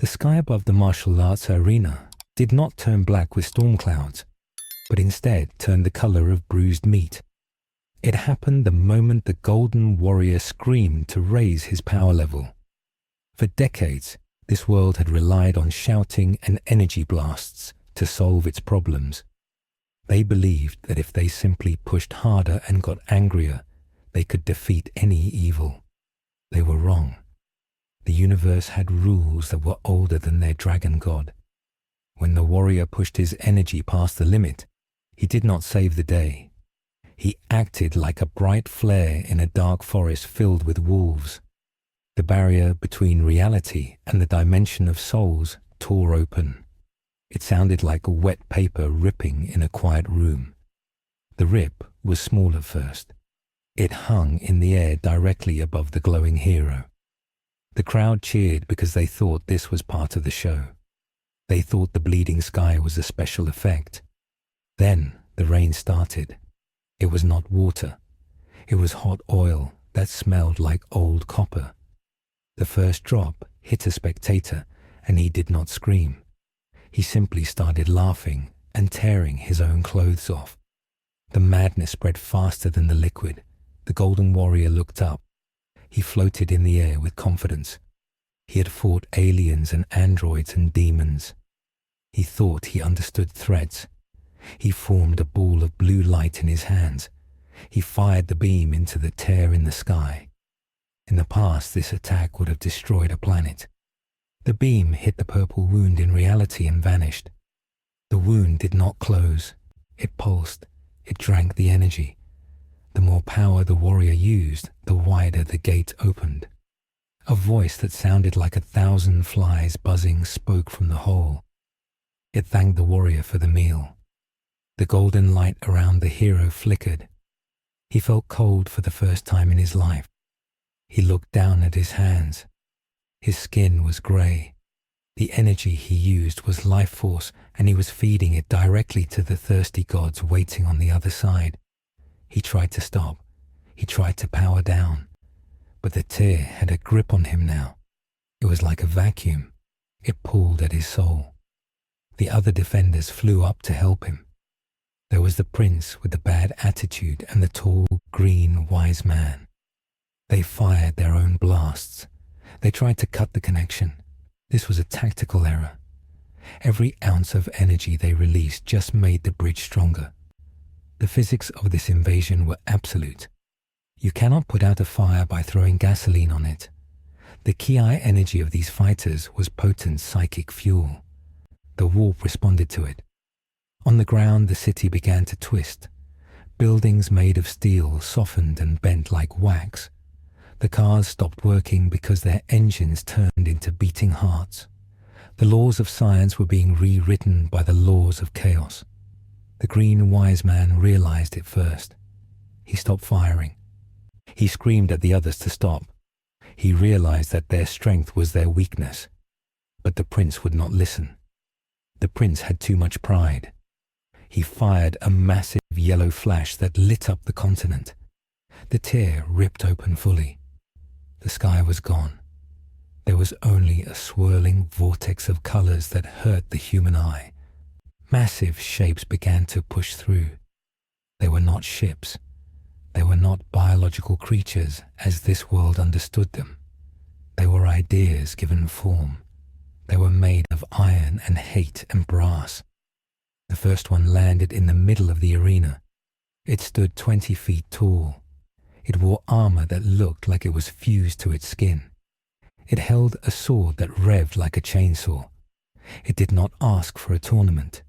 The sky above the martial arts arena did not turn black with storm clouds, but instead turned the color of bruised meat. It happened the moment the Golden Warrior screamed to raise his power level. For decades, this world had relied on shouting and energy blasts to solve its problems. They believed that if they simply pushed harder and got angrier, they could defeat any evil. They were wrong. The universe had rules that were older than their dragon god. When the warrior pushed his energy past the limit, he did not save the day. He acted like a bright flare in a dark forest filled with wolves. The barrier between reality and the dimension of souls tore open. It sounded like wet paper ripping in a quiet room. The rip was small at first. It hung in the air directly above the glowing hero. The crowd cheered because they thought this was part of the show. They thought the bleeding sky was a special effect. Then the rain started. It was not water. It was hot oil that smelled like old copper. The first drop hit a spectator, and he did not scream. He simply started laughing and tearing his own clothes off. The madness spread faster than the liquid. The Golden Warrior looked up. He floated in the air with confidence. He had fought aliens and androids and demons. He thought he understood threats. He formed a ball of blue light in his hands. He fired the beam into the tear in the sky. In the past, this attack would have destroyed a planet. The beam hit the purple wound in reality and vanished. The wound did not close. It pulsed. It drank the energy. The more power the warrior used, the wider the gate opened. A voice that sounded like 1,000 flies buzzing spoke from the hole. It thanked the warrior for the meal. The golden light around the hero flickered. He felt cold for the first time in his life. He looked down at his hands. His skin was grey. The energy he used was life force, and he was feeding it directly to the thirsty gods waiting on the other side. He tried to stop. He tried to power down. But the tear had a grip on him now. It was like a vacuum. It pulled at his soul. The other defenders flew up to help him. There was the prince with the bad attitude and the tall, green, wise man. They fired their own blasts. They tried to cut the connection. This was a tactical error. Every ounce of energy they released just made the bridge stronger. The physics of this invasion were absolute. You cannot put out a fire by throwing gasoline on it. The ki energy of these fighters was potent psychic fuel. The warp responded to it. On the ground, the city began to twist. Buildings made of steel softened and bent like wax. The cars stopped working because their engines turned into beating hearts. The laws of science were being rewritten by the laws of chaos. The green wise man realized it first. He stopped firing. He screamed at the others to stop. He realized that their strength was their weakness. But the prince would not listen. The prince had too much pride. He fired a massive yellow flash that lit up the continent. The tear ripped open fully. The sky was gone. There was only a swirling vortex of colors that hurt the human eye. Massive shapes began to push through. They were not ships. They were not biological creatures as this world understood them. They were ideas given form. They were made of iron and hate and brass. The first one landed in the middle of the arena. It stood 20 feet tall. It wore armor that looked like it was fused to its skin. It held a sword that revved like a chainsaw. It did not ask for a tournament.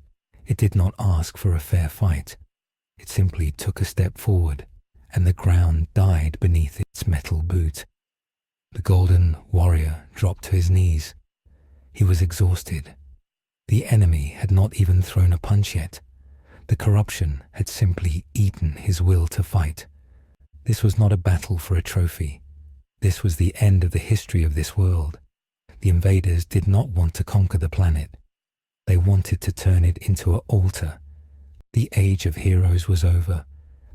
It did not ask for a fair fight. It simply took a step forward, and the ground died beneath its metal boot. The Golden Warrior dropped to his knees. He was exhausted. The enemy had not even thrown a punch yet. The corruption had simply eaten his will to fight. This was not a battle for a trophy. This was the end of the history of this world. The invaders did not want to conquer the planet. They wanted to turn it into an altar. The age of heroes was over.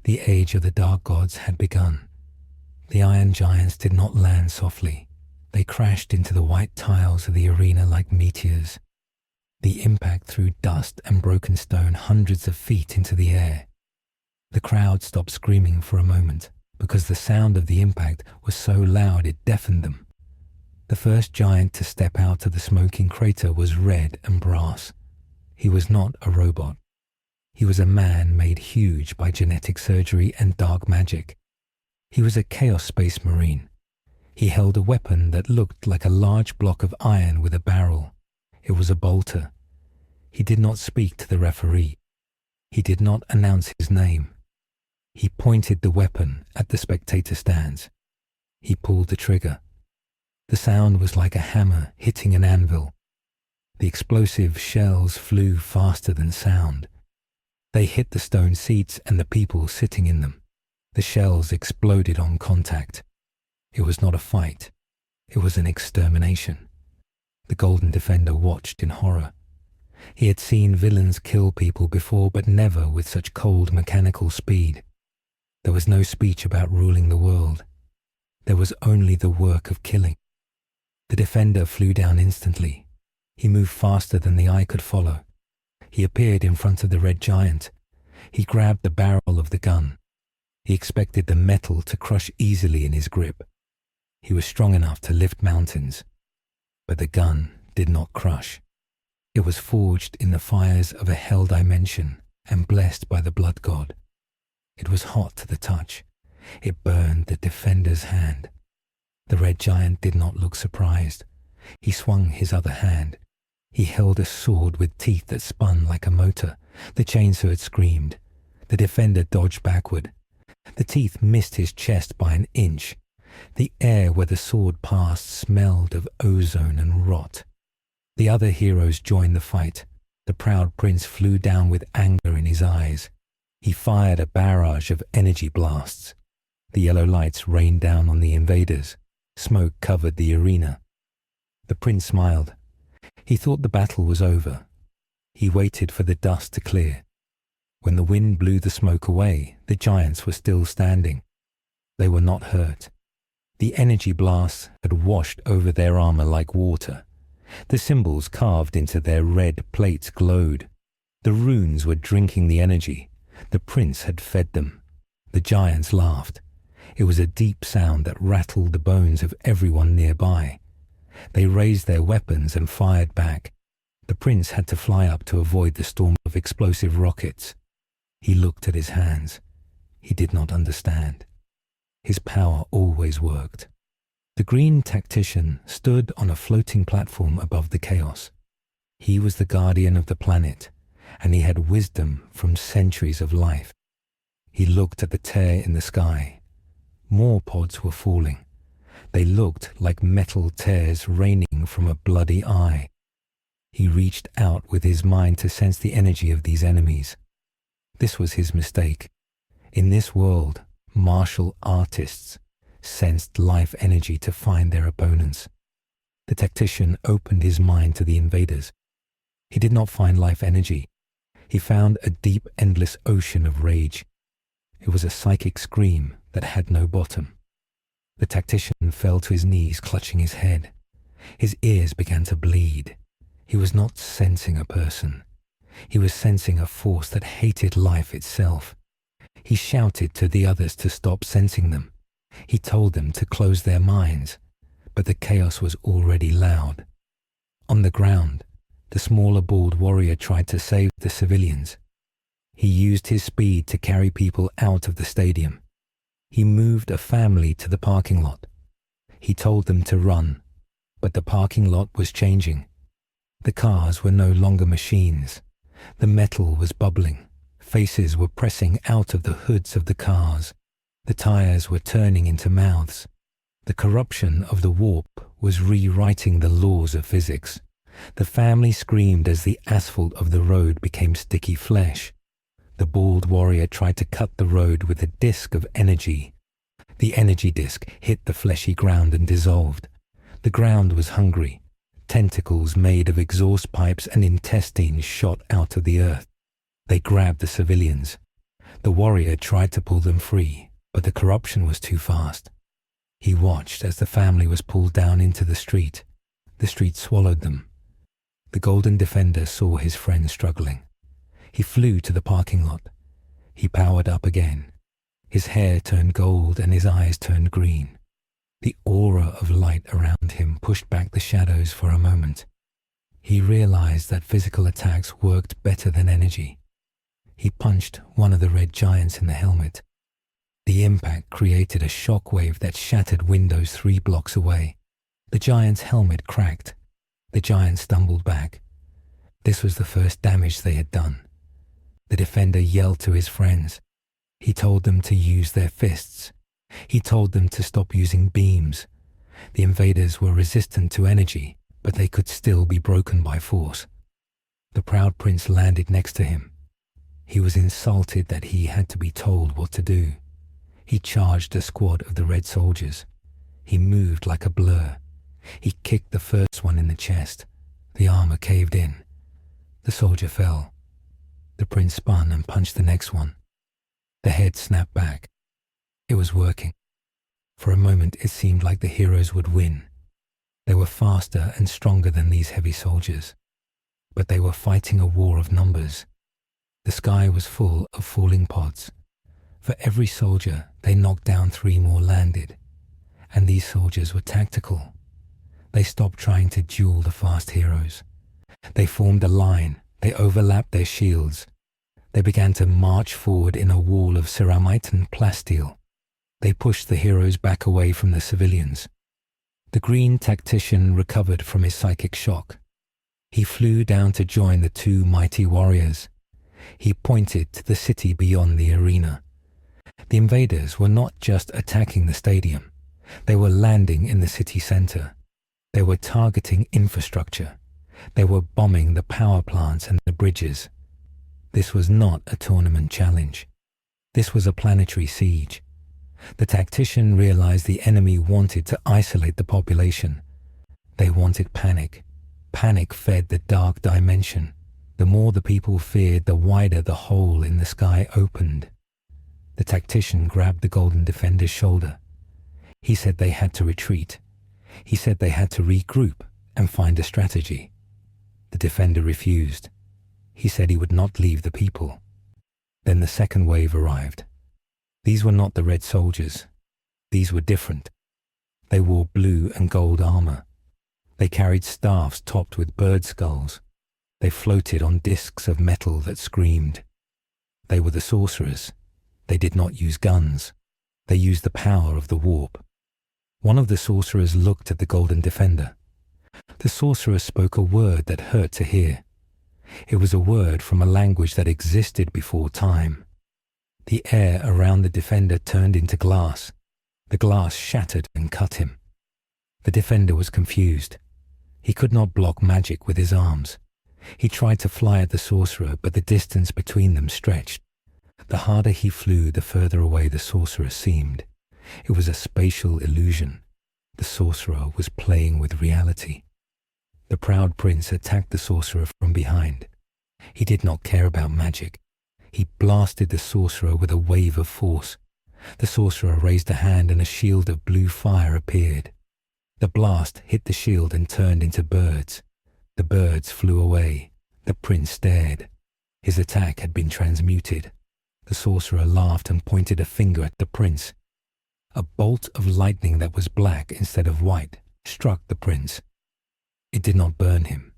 The age of the dark gods had begun. The Iron Giants did not land softly. They crashed into the white tiles of the arena like meteors. The impact threw dust and broken stone hundreds of feet into the air. The crowd stopped screaming for a moment because the sound of the impact was so loud it deafened them. The first giant to step out of the smoking crater was red and brass. He was not a robot. He was a man made huge by genetic surgery and dark magic. He was a Chaos Space Marine. He held a weapon that looked like a large block of iron with a barrel. It was a bolter. He did not speak to the referee. He did not announce his name. He pointed the weapon at the spectator stands. He pulled the trigger. The sound was like a hammer hitting an anvil. The explosive shells flew faster than sound. They hit the stone seats and the people sitting in them. The shells exploded on contact. It was not a fight. It was an extermination. The Golden Defender watched in horror. He had seen villains kill people before, but never with such cold mechanical speed. There was no speech about ruling the world. There was only the work of killing. The Defender flew down instantly. He moved faster than the eye could follow. He appeared in front of the Red Giant. He grabbed the barrel of the gun. He expected the metal to crush easily in his grip. He was strong enough to lift mountains. But the gun did not crush. It was forged in the fires of a hell dimension and blessed by the blood god. It was hot to the touch. It burned the Defender's hand. The Red Giant did not look surprised. He swung his other hand. He held a sword with teeth that spun like a motor. The chainsaw had screamed. The Defender dodged backward. The teeth missed his chest by an inch. The air where the sword passed smelled of ozone and rot. The other heroes joined the fight. The proud prince flew down with anger in his eyes. He fired a barrage of energy blasts. The yellow lights rained down on the invaders. Smoke covered the arena. The prince smiled. He thought the battle was over. He waited for the dust to clear. When the wind blew the smoke away, the giants were still standing. They were not hurt. The energy blasts had washed over their armor like water. The symbols carved into their red plates glowed. The runes were drinking the energy. The prince had fed them. The giants laughed. It was a deep sound that rattled the bones of everyone nearby. They raised their weapons and fired back. The prince had to fly up to avoid the storm of explosive rockets. He looked at his hands. He did not understand. His power always worked. The green tactician stood on a floating platform above the chaos. He was the guardian of the planet, and he had wisdom from centuries of life. He looked at the tear in the sky. More pods were falling. They looked like metal tears raining from a bloody eye. He reached out with his mind to sense the energy of these enemies. This was his mistake. In this world, martial artists sensed life energy to find their opponents. The tactician opened his mind to the invaders. He did not find life energy. He found a deep, endless ocean of rage. It was a psychic scream that had no bottom. The tactician fell to his knees, clutching his head. His ears began to bleed. He was not sensing a person. He was sensing a force that hated life itself. He shouted to the others to stop sensing them. He told them to close their minds, but the chaos was already loud. On the ground, the smaller bald warrior tried to save the civilians. He used his speed to carry people out of the stadium. He moved a family to the parking lot. He told them to run, but the parking lot was changing. The cars were no longer machines. The metal was bubbling. Faces were pressing out of the hoods of the cars. The tires were turning into mouths. The corruption of the warp was rewriting the laws of physics. The family screamed as the asphalt of the road became sticky flesh. The bald warrior tried to cut the road with a disc of energy. The energy disc hit the fleshy ground and dissolved. The ground was hungry. Tentacles made of exhaust pipes and intestines shot out of the earth. They grabbed the civilians. The warrior tried to pull them free, but the corruption was too fast. He watched as the family was pulled down into the street. The street swallowed them. The Golden Defender saw his friend struggling. He flew to the parking lot. He powered up again. His hair turned gold and his eyes turned green. The aura of light around him pushed back the shadows for a moment. He realized that physical attacks worked better than energy. He punched one of the red giants in the helmet. The impact created a shockwave that shattered windows 3 blocks away. The giant's helmet cracked. The giant stumbled back. This was the first damage they had done. The defender yelled to his friends. He told them to use their fists. He told them to stop using beams. The invaders were resistant to energy, but they could still be broken by force. The proud prince landed next to him. He was insulted that he had to be told what to do. He charged a squad of the red soldiers. He moved like a blur. He kicked the first one in the chest. The armor caved in. The soldier fell. The prince spun and punched the next one. The head snapped back. It was working. For a moment it seemed like the heroes would win. They were faster and stronger than these heavy soldiers. But they were fighting a war of numbers. The sky was full of falling pods. For every soldier, they knocked down 3 more landed. And these soldiers were tactical. They stopped trying to duel the fast heroes. They formed a line. They overlapped their shields. They began to march forward in a wall of ceramite and plasteel. They pushed the heroes back away from the civilians. The green tactician recovered from his psychic shock. He flew down to join the 2 mighty warriors. He pointed to the city beyond the arena. The invaders were not just attacking the stadium. They were landing in the city center. They were targeting infrastructure. They were bombing the power plants and the bridges. This was not a tournament challenge. This was a planetary siege. The tactician realized the enemy wanted to isolate the population. They wanted panic. Panic fed the dark dimension. The more the people feared, the wider the hole in the sky opened. The tactician grabbed the Golden Defender's shoulder. He said they had to retreat. He said they had to regroup and find a strategy. The defender refused. He said he would not leave the people. Then the second wave arrived. These were not the red soldiers. These were different. They wore blue and gold armor. They carried staffs topped with bird skulls. They floated on discs of metal that screamed. They were the sorcerers. They did not use guns. They used the power of the warp. One of the sorcerers looked at the Golden Defender. The sorcerer spoke a word that hurt to hear. It was a word from a language that existed before time. The air around the defender turned into glass. The glass shattered and cut him. The defender was confused. He could not block magic with his arms. He tried to fly at the sorcerer, but the distance between them stretched. The harder he flew, the further away the sorcerer seemed. It was a spatial illusion. The sorcerer was playing with reality. The proud prince attacked the sorcerer from behind. He did not care about magic. He blasted the sorcerer with a wave of force. The sorcerer raised a hand and a shield of blue fire appeared. The blast hit the shield and turned into birds. The birds flew away. The prince stared. His attack had been transmuted. The sorcerer laughed and pointed a finger at the prince. A bolt of lightning that was black instead of white struck the prince. It did not burn him.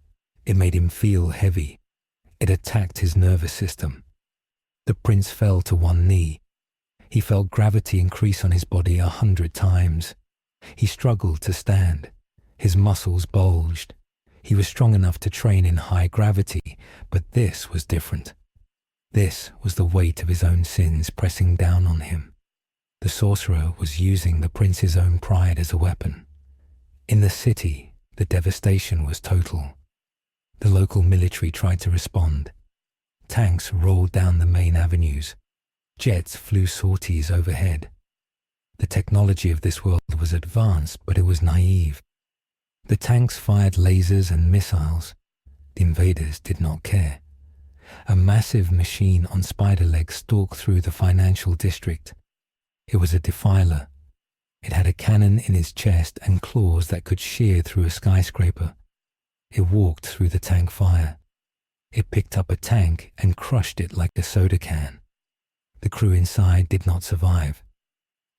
It made him feel heavy. It attacked his nervous system. The prince fell to one knee. He felt gravity increase on his body 100 times. He struggled to stand. His muscles bulged. He was strong enough to train in high gravity, but this was different. This was the weight of his own sins pressing down on him. The sorcerer was using the prince's own pride as a weapon. In the city, the devastation was total. The local military tried to respond. Tanks rolled down the main avenues. Jets flew sorties overhead. The technology of this world was advanced, but it was naive. The tanks fired lasers and missiles. The invaders did not care. A massive machine on spider legs stalked through the financial district. It was a defiler. It had a cannon in its chest and claws that could shear through a skyscraper. It walked through the tank fire. It picked up a tank and crushed it like a soda can. The crew inside did not survive.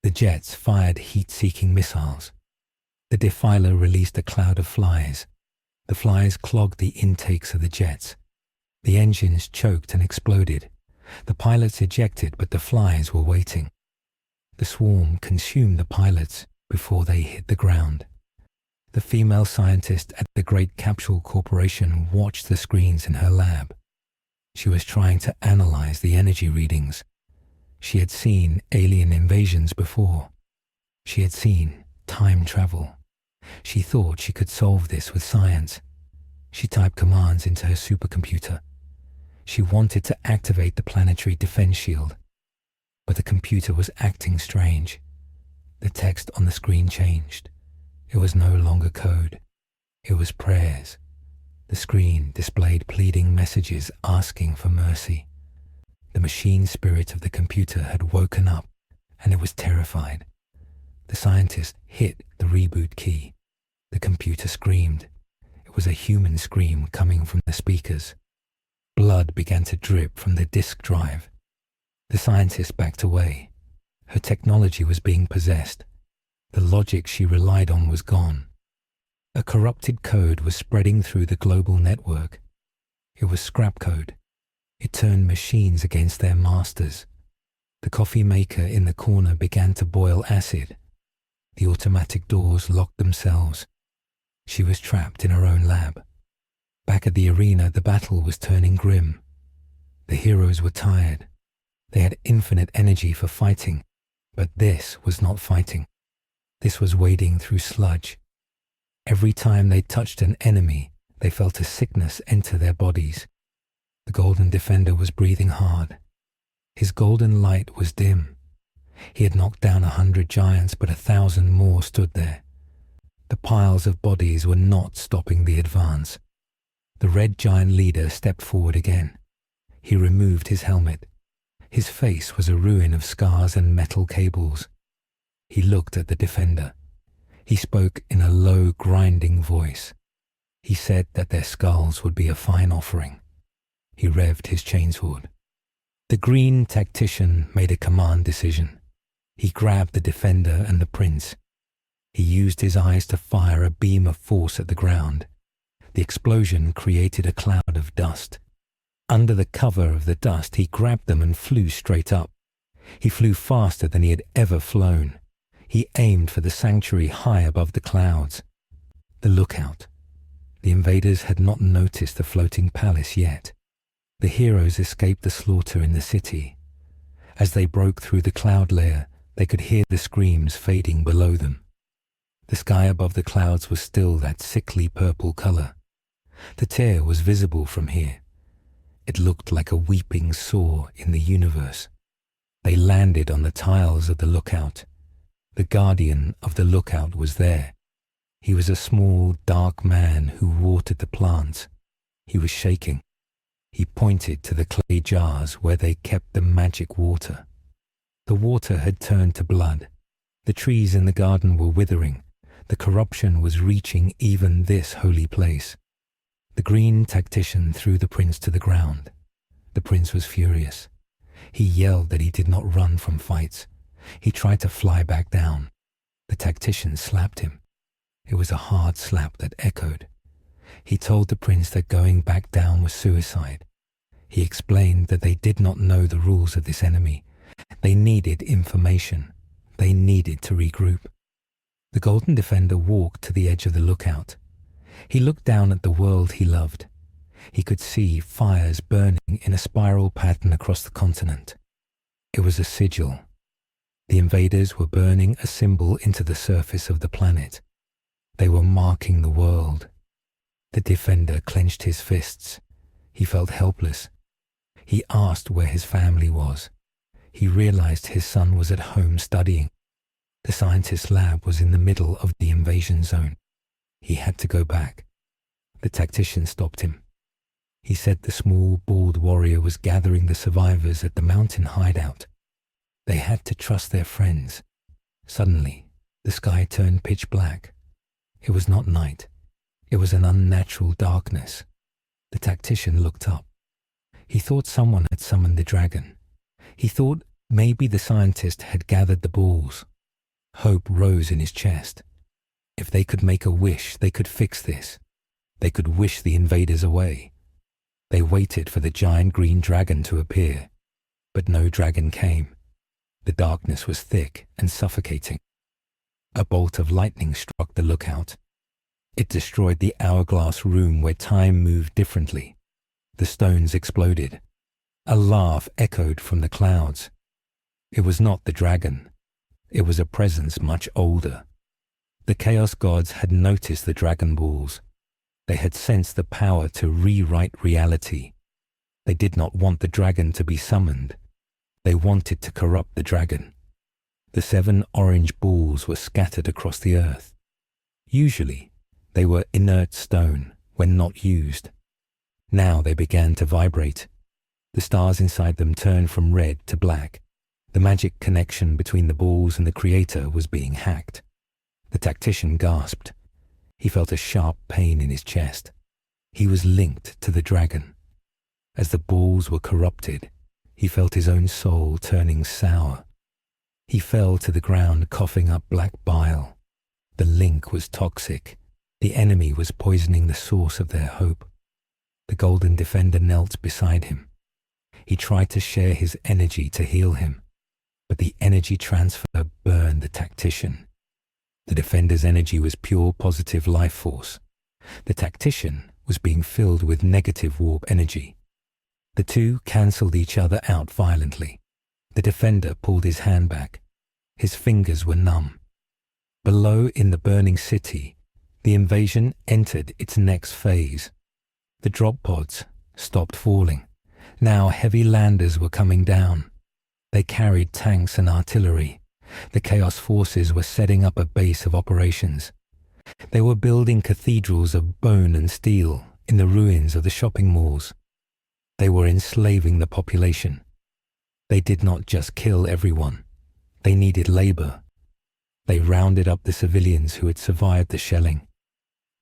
The jets fired heat-seeking missiles. The defiler released a cloud of flies. The flies clogged the intakes of the jets. The engines choked and exploded. The pilots ejected, but the flies were waiting. The swarm consumed the pilots before they hit the ground. The female scientist at the Great Capsule Corporation watched the screens in her lab. She was trying to analyze the energy readings. She had seen alien invasions before. She had seen time travel. She thought she could solve this with science. She typed commands into her supercomputer. She wanted to activate the planetary defense shield, but the computer was acting strange. The text on the screen changed. It was no longer code. It was prayers. The screen displayed pleading messages asking for mercy. The machine spirit of the computer had woken up, and it was terrified. The scientist hit the reboot key. The computer screamed. It was a human scream coming from the speakers. Blood began to drip from the disk drive. The scientist backed away. Her technology was being possessed. The logic she relied on was gone. A corrupted code was spreading through the global network. It was scrap code. It turned machines against their masters. The coffee maker in the corner began to boil acid. The automatic doors locked themselves. She was trapped in her own lab. Back at the arena, the battle was turning grim. The heroes were tired. They had infinite energy for fighting, but this was not fighting. This was wading through sludge. Every time they touched an enemy, they felt a sickness enter their bodies. The Golden Defender was breathing hard. His golden light was dim. He had knocked down 100 giants, but 1,000 more stood there. The piles of bodies were not stopping the advance. The red giant leader stepped forward again. He removed his helmet. His face was a ruin of scars and metal cables. He looked at the defender. He spoke in a low, grinding voice. He said that their skulls would be a fine offering. He revved his chainsword. The green tactician made a command decision. He grabbed the defender and the prince. He used his eyes to fire a beam of force at the ground. The explosion created a cloud of dust. Under the cover of the dust, he grabbed them and flew straight up. He flew faster than he had ever flown. He aimed for the sanctuary high above the clouds. The lookout. The invaders had not noticed the floating palace yet. The heroes escaped the slaughter in the city. As they broke through the cloud layer, they could hear the screams fading below them. The sky above the clouds was still that sickly purple color. The tear was visible from here. It looked like a weeping sore in the universe. They landed on the tiles of the lookout. The guardian of the lookout was there. He was a small, dark man who watered the plants. He was shaking. He pointed to the clay jars where they kept the magic water. The water had turned to blood. The trees in the garden were withering. The corruption was reaching even this holy place. The green tactician threw the prince to the ground. The prince was furious. He yelled that he did not run from fights. He tried to fly back down. The tactician slapped him. It was a hard slap that echoed. He told the prince that going back down was suicide. He explained that they did not know the rules of this enemy. They needed information. They needed to regroup. The Golden Defender walked to the edge of the lookout. He looked down at the world he loved. He could see fires burning in a spiral pattern across the continent. It was a sigil. The invaders were burning a symbol into the surface of the planet. They were marking the world. The Defender clenched his fists. He felt helpless. He asked where his family was. He realized his son was at home studying. The scientist's lab was in the middle of the invasion zone. He had to go back. The tactician stopped him. He said the small, bald warrior was gathering the survivors at the mountain hideout. They had to trust their friends. Suddenly, The sky turned pitch black. It was not night. It was an unnatural darkness. The tactician looked up. He thought someone had summoned the dragon. He thought maybe the scientist had gathered the balls. Hope rose in his chest. If they could make a wish, they could fix this. They could wish the invaders away. They waited for the giant green dragon to appear, but no dragon came. The darkness was thick and suffocating. A bolt of lightning struck the lookout. It destroyed the hourglass room where time moved differently. The stones exploded. A laugh echoed from the clouds. It was not the dragon. It was a presence much older. The Chaos Gods had noticed the Dragon Balls. They had sensed the power to rewrite reality. They did not want the dragon to be summoned. They wanted to corrupt the dragon. The 7 orange balls were scattered across the earth. Usually, they were inert stone when not used. Now they began to vibrate. The stars inside them turned from red to black. The magic connection between the balls and the creator was being hacked. The tactician gasped. He felt a sharp pain in his chest. He was linked to the dragon. As the balls were corrupted, he felt his own soul turning sour. He fell to the ground coughing up black bile. The link was toxic. The enemy was poisoning the source of their hope. The golden defender knelt beside him. He tried to share his energy to heal him, but the energy transfer burned the tactician. The defender's energy was pure positive life force. The tactician was being filled with negative warp energy. The two cancelled each other out violently. The defender pulled his hand back. His fingers were numb. Below in the burning city, the invasion entered its next phase. The drop pods stopped falling. Now heavy landers were coming down. They carried tanks and artillery. The Chaos Forces were setting up a base of operations. They were building cathedrals of bone and steel in the ruins of the shopping malls. They were enslaving the population. They did not just kill everyone. They needed labor. They rounded up the civilians who had survived the shelling.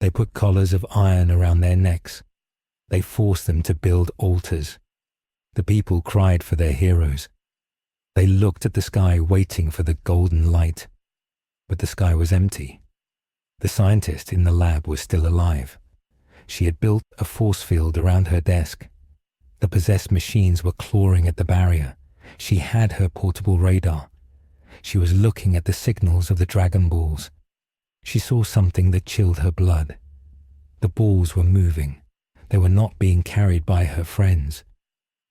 They put collars of iron around their necks. They forced them to build altars. The people cried for their heroes. They looked at the sky waiting for the golden light. But the sky was empty. The scientist in the lab was still alive. She had built a force field around her desk. The possessed machines were clawing at the barrier. She had her portable radar. She was looking at the signals of the Dragon Balls. She saw something that chilled her blood. The balls were moving. They were not being carried by her friends.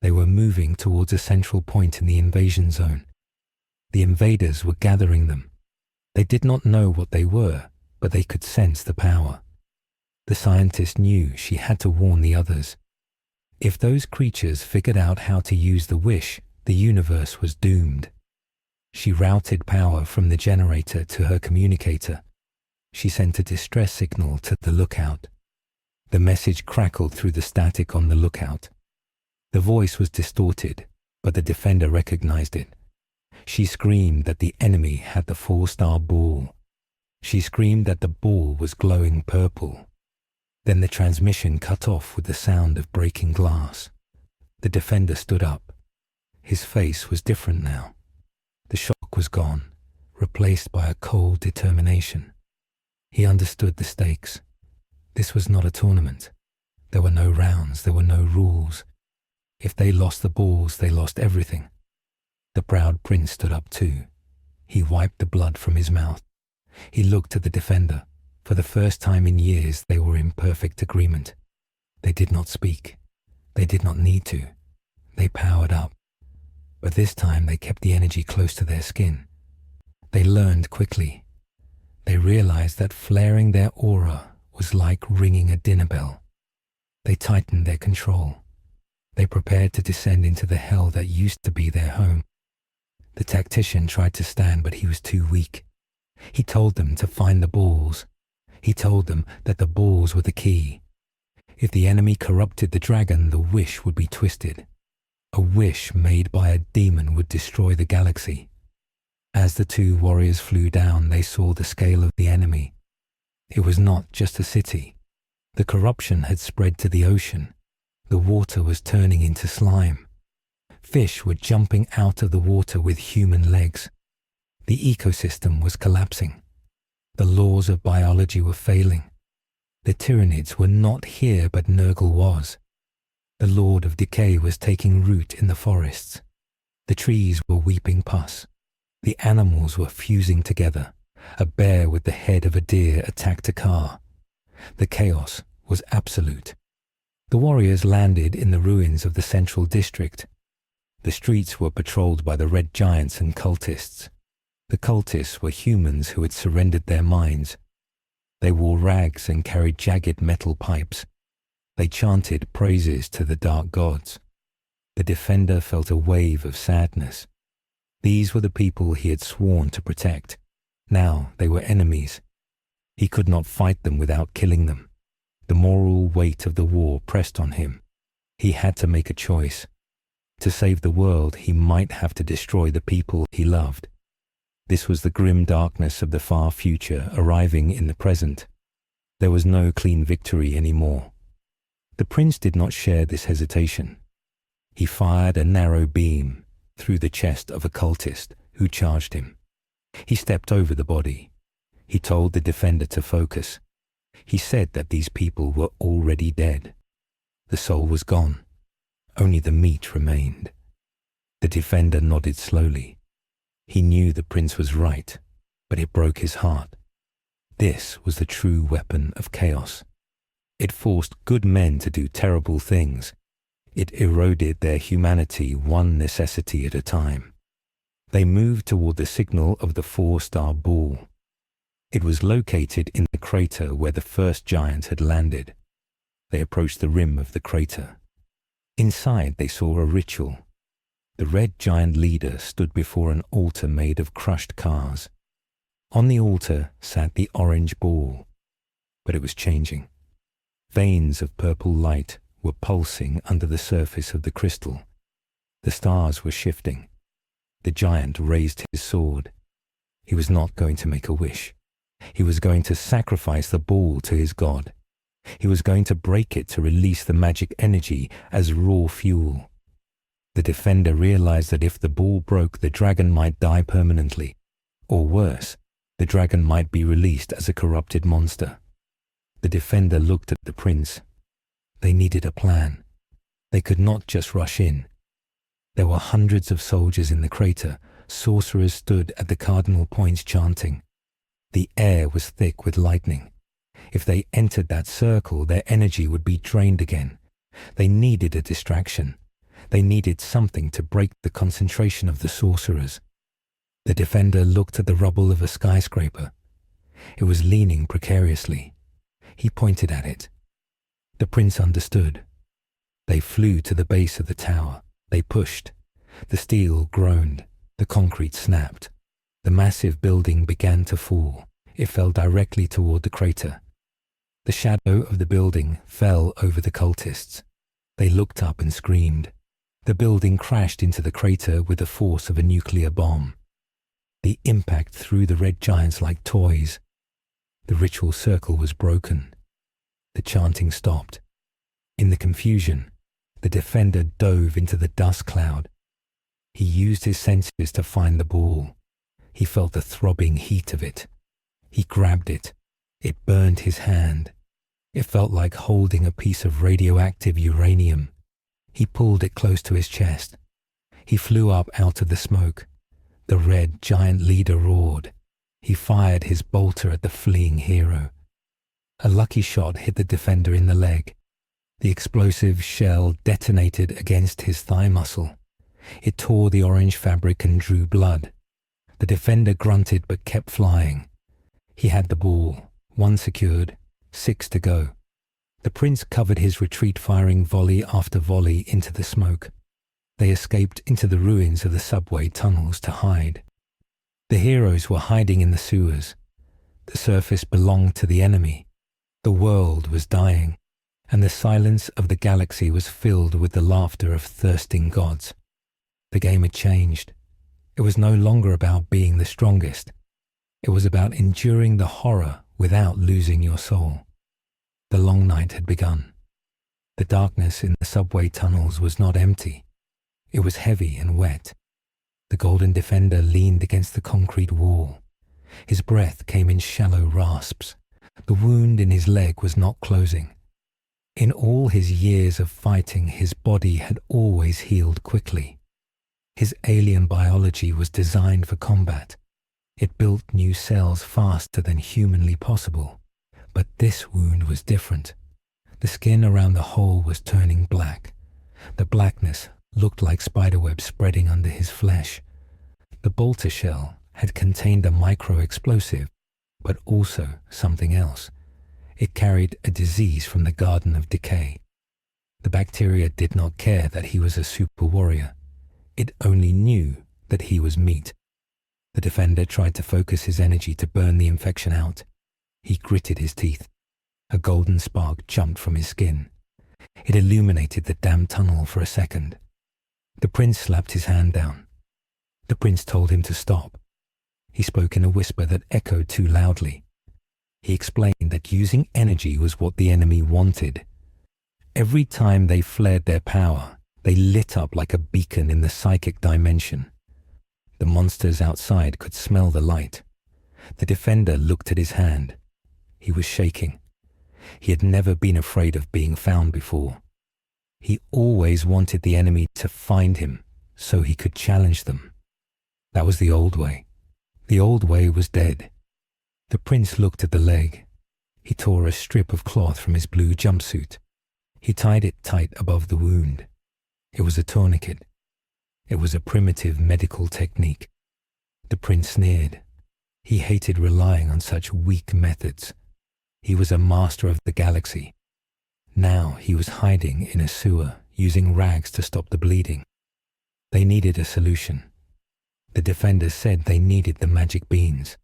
They were moving towards a central point in the invasion zone. The invaders were gathering them. They did not know what they were, but they could sense the power. The scientist knew she had to warn the others. If those creatures figured out how to use the wish, the universe was doomed. She routed power from the generator to her communicator. She sent a distress signal to the lookout. The message crackled through the static on the lookout. The voice was distorted, but the defender recognized it. She screamed that the enemy had the 4-star ball. She screamed that the ball was glowing purple. Then the transmission cut off with the sound of breaking glass. The defender stood up. His face was different now. The shock was gone, replaced by a cold determination. He understood the stakes. This was not a tournament. There were no rounds, there were no rules. If they lost the balls, they lost everything. The proud prince stood up too. He wiped the blood from his mouth. He looked at the defender. For the first time in years, they were in perfect agreement. They did not speak. They did not need to. They powered up. But this time they kept the energy close to their skin. They learned quickly. They realized that flaring their aura was like ringing a dinner bell. They tightened their control. They prepared to descend into the hell that used to be their home. The tactician tried to stand, but he was too weak. He told them to find the balls. He told them that the balls were the key. If the enemy corrupted the dragon, the wish would be twisted. A wish made by a demon would destroy the galaxy. As the two warriors flew down, they saw the scale of the enemy. It was not just a city. The corruption had spread to the ocean. The water was turning into slime. Fish were jumping out of the water with human legs. The ecosystem was collapsing. The laws of biology were failing. The Tyranids were not here, but Nurgle was. The Lord of Decay was taking root in the forests. The trees were weeping pus. The animals were fusing together. A bear with the head of a deer attacked a car. The chaos was absolute. The warriors landed in the ruins of the central district. The streets were patrolled by the red giants and cultists. The cultists were humans who had surrendered their minds. They wore rags and carried jagged metal pipes. They chanted praises to the dark gods. The defender felt a wave of sadness. These were the people he had sworn to protect. Now they were enemies. He could not fight them without killing them. The moral weight of the war pressed on him. He had to make a choice. To save the world, he might have to destroy the people he loved. This was the grim darkness of the far future arriving in the present. There was no clean victory anymore. The prince did not share this hesitation. He fired a narrow beam through the chest of a cultist who charged him. He stepped over the body. He told the defender to focus. He said that these people were already dead. The soul was gone. Only the meat remained. The defender nodded slowly. He knew the prince was right, but it broke his heart. This was the true weapon of chaos. It forced good men to do terrible things. It eroded their humanity one necessity at a time. They moved toward the signal of the 4-star ball. It was located in the crater where the first giant had landed. They approached the rim of the crater. Inside they saw a ritual. The red giant leader stood before an altar made of crushed cars. On the altar sat the orange ball, but it was changing. Veins of purple light were pulsing under the surface of the crystal. The stars were shifting. The giant raised his sword. He was not going to make a wish. He was going to sacrifice the ball to his god. He was going to break it to release the magic energy as raw fuel. The defender realized that if the ball broke, the dragon might die permanently. Or worse, the dragon might be released as a corrupted monster. The defender looked at the prince. They needed a plan. They could not just rush in. There were hundreds of soldiers in the crater. Sorcerers stood at the cardinal points chanting. The air was thick with lightning. If they entered that circle, their energy would be drained again. They needed a distraction. They needed something to break the concentration of the sorcerers. The defender looked at the rubble of a skyscraper. It was leaning precariously. He pointed at it. The prince understood. They flew to the base of the tower. They pushed. The steel groaned. The concrete snapped. The massive building began to fall. It fell directly toward the crater. The shadow of the building fell over the cultists. They looked up and screamed. The building crashed into the crater with the force of a nuclear bomb. The impact threw the red giants like toys. The ritual circle was broken. The chanting stopped. In the confusion, the defender dove into the dust cloud. He used his senses to find the ball. He felt the throbbing heat of it. He grabbed it. It burned his hand. It felt like holding a piece of radioactive uranium. He pulled it close to his chest. He flew up out of the smoke. The red giant leader roared. He fired his bolter at the fleeing hero. A lucky shot hit the defender in the leg. The explosive shell detonated against his thigh muscle. It tore the orange fabric and drew blood. The defender grunted but kept flying. He had the ball, 1 secured, 6 to go. The prince covered his retreat, firing volley after volley into the smoke. They escaped into the ruins of the subway tunnels to hide. The heroes were hiding in the sewers. The surface belonged to the enemy. The world was dying, and the silence of the galaxy was filled with the laughter of thirsting gods. The game had changed. It was no longer about being the strongest. It was about enduring the horror without losing your soul. The long night had begun. The darkness in the subway tunnels was not empty. It was heavy and wet. The Golden Defender leaned against the concrete wall. His breath came in shallow rasps. The wound in his leg was not closing. In all his years of fighting, his body had always healed quickly. His alien biology was designed for combat. It built new cells faster than humanly possible. But this wound was different. The skin around the hole was turning black. The blackness looked like spiderwebs spreading under his flesh. The bolter shell had contained a micro-explosive, but also something else. It carried a disease from the Garden of Decay. The bacteria did not care that he was a super warrior. It only knew that he was meat. The Defender tried to focus his energy to burn the infection out. He gritted his teeth. A golden spark jumped from his skin. It illuminated the damn tunnel for a second. The prince slapped his hand down. The prince told him to stop. He spoke in a whisper that echoed too loudly. He explained that using energy was what the enemy wanted. Every time they flared their power, they lit up like a beacon in the psychic dimension. The monsters outside could smell the light. The Defender looked at his hand. He was shaking. He had never been afraid of being found before. He always wanted the enemy to find him so he could challenge them. That was the old way. The old way was dead. The prince looked at the leg. He tore a strip of cloth from his blue jumpsuit. He tied it tight above the wound. It was a tourniquet. It was a primitive medical technique. The prince sneered. He hated relying on such weak methods. He was a master of the galaxy. Now he was hiding in a sewer, using rags to stop the bleeding. They needed a solution. The Defenders said they needed the magic beans.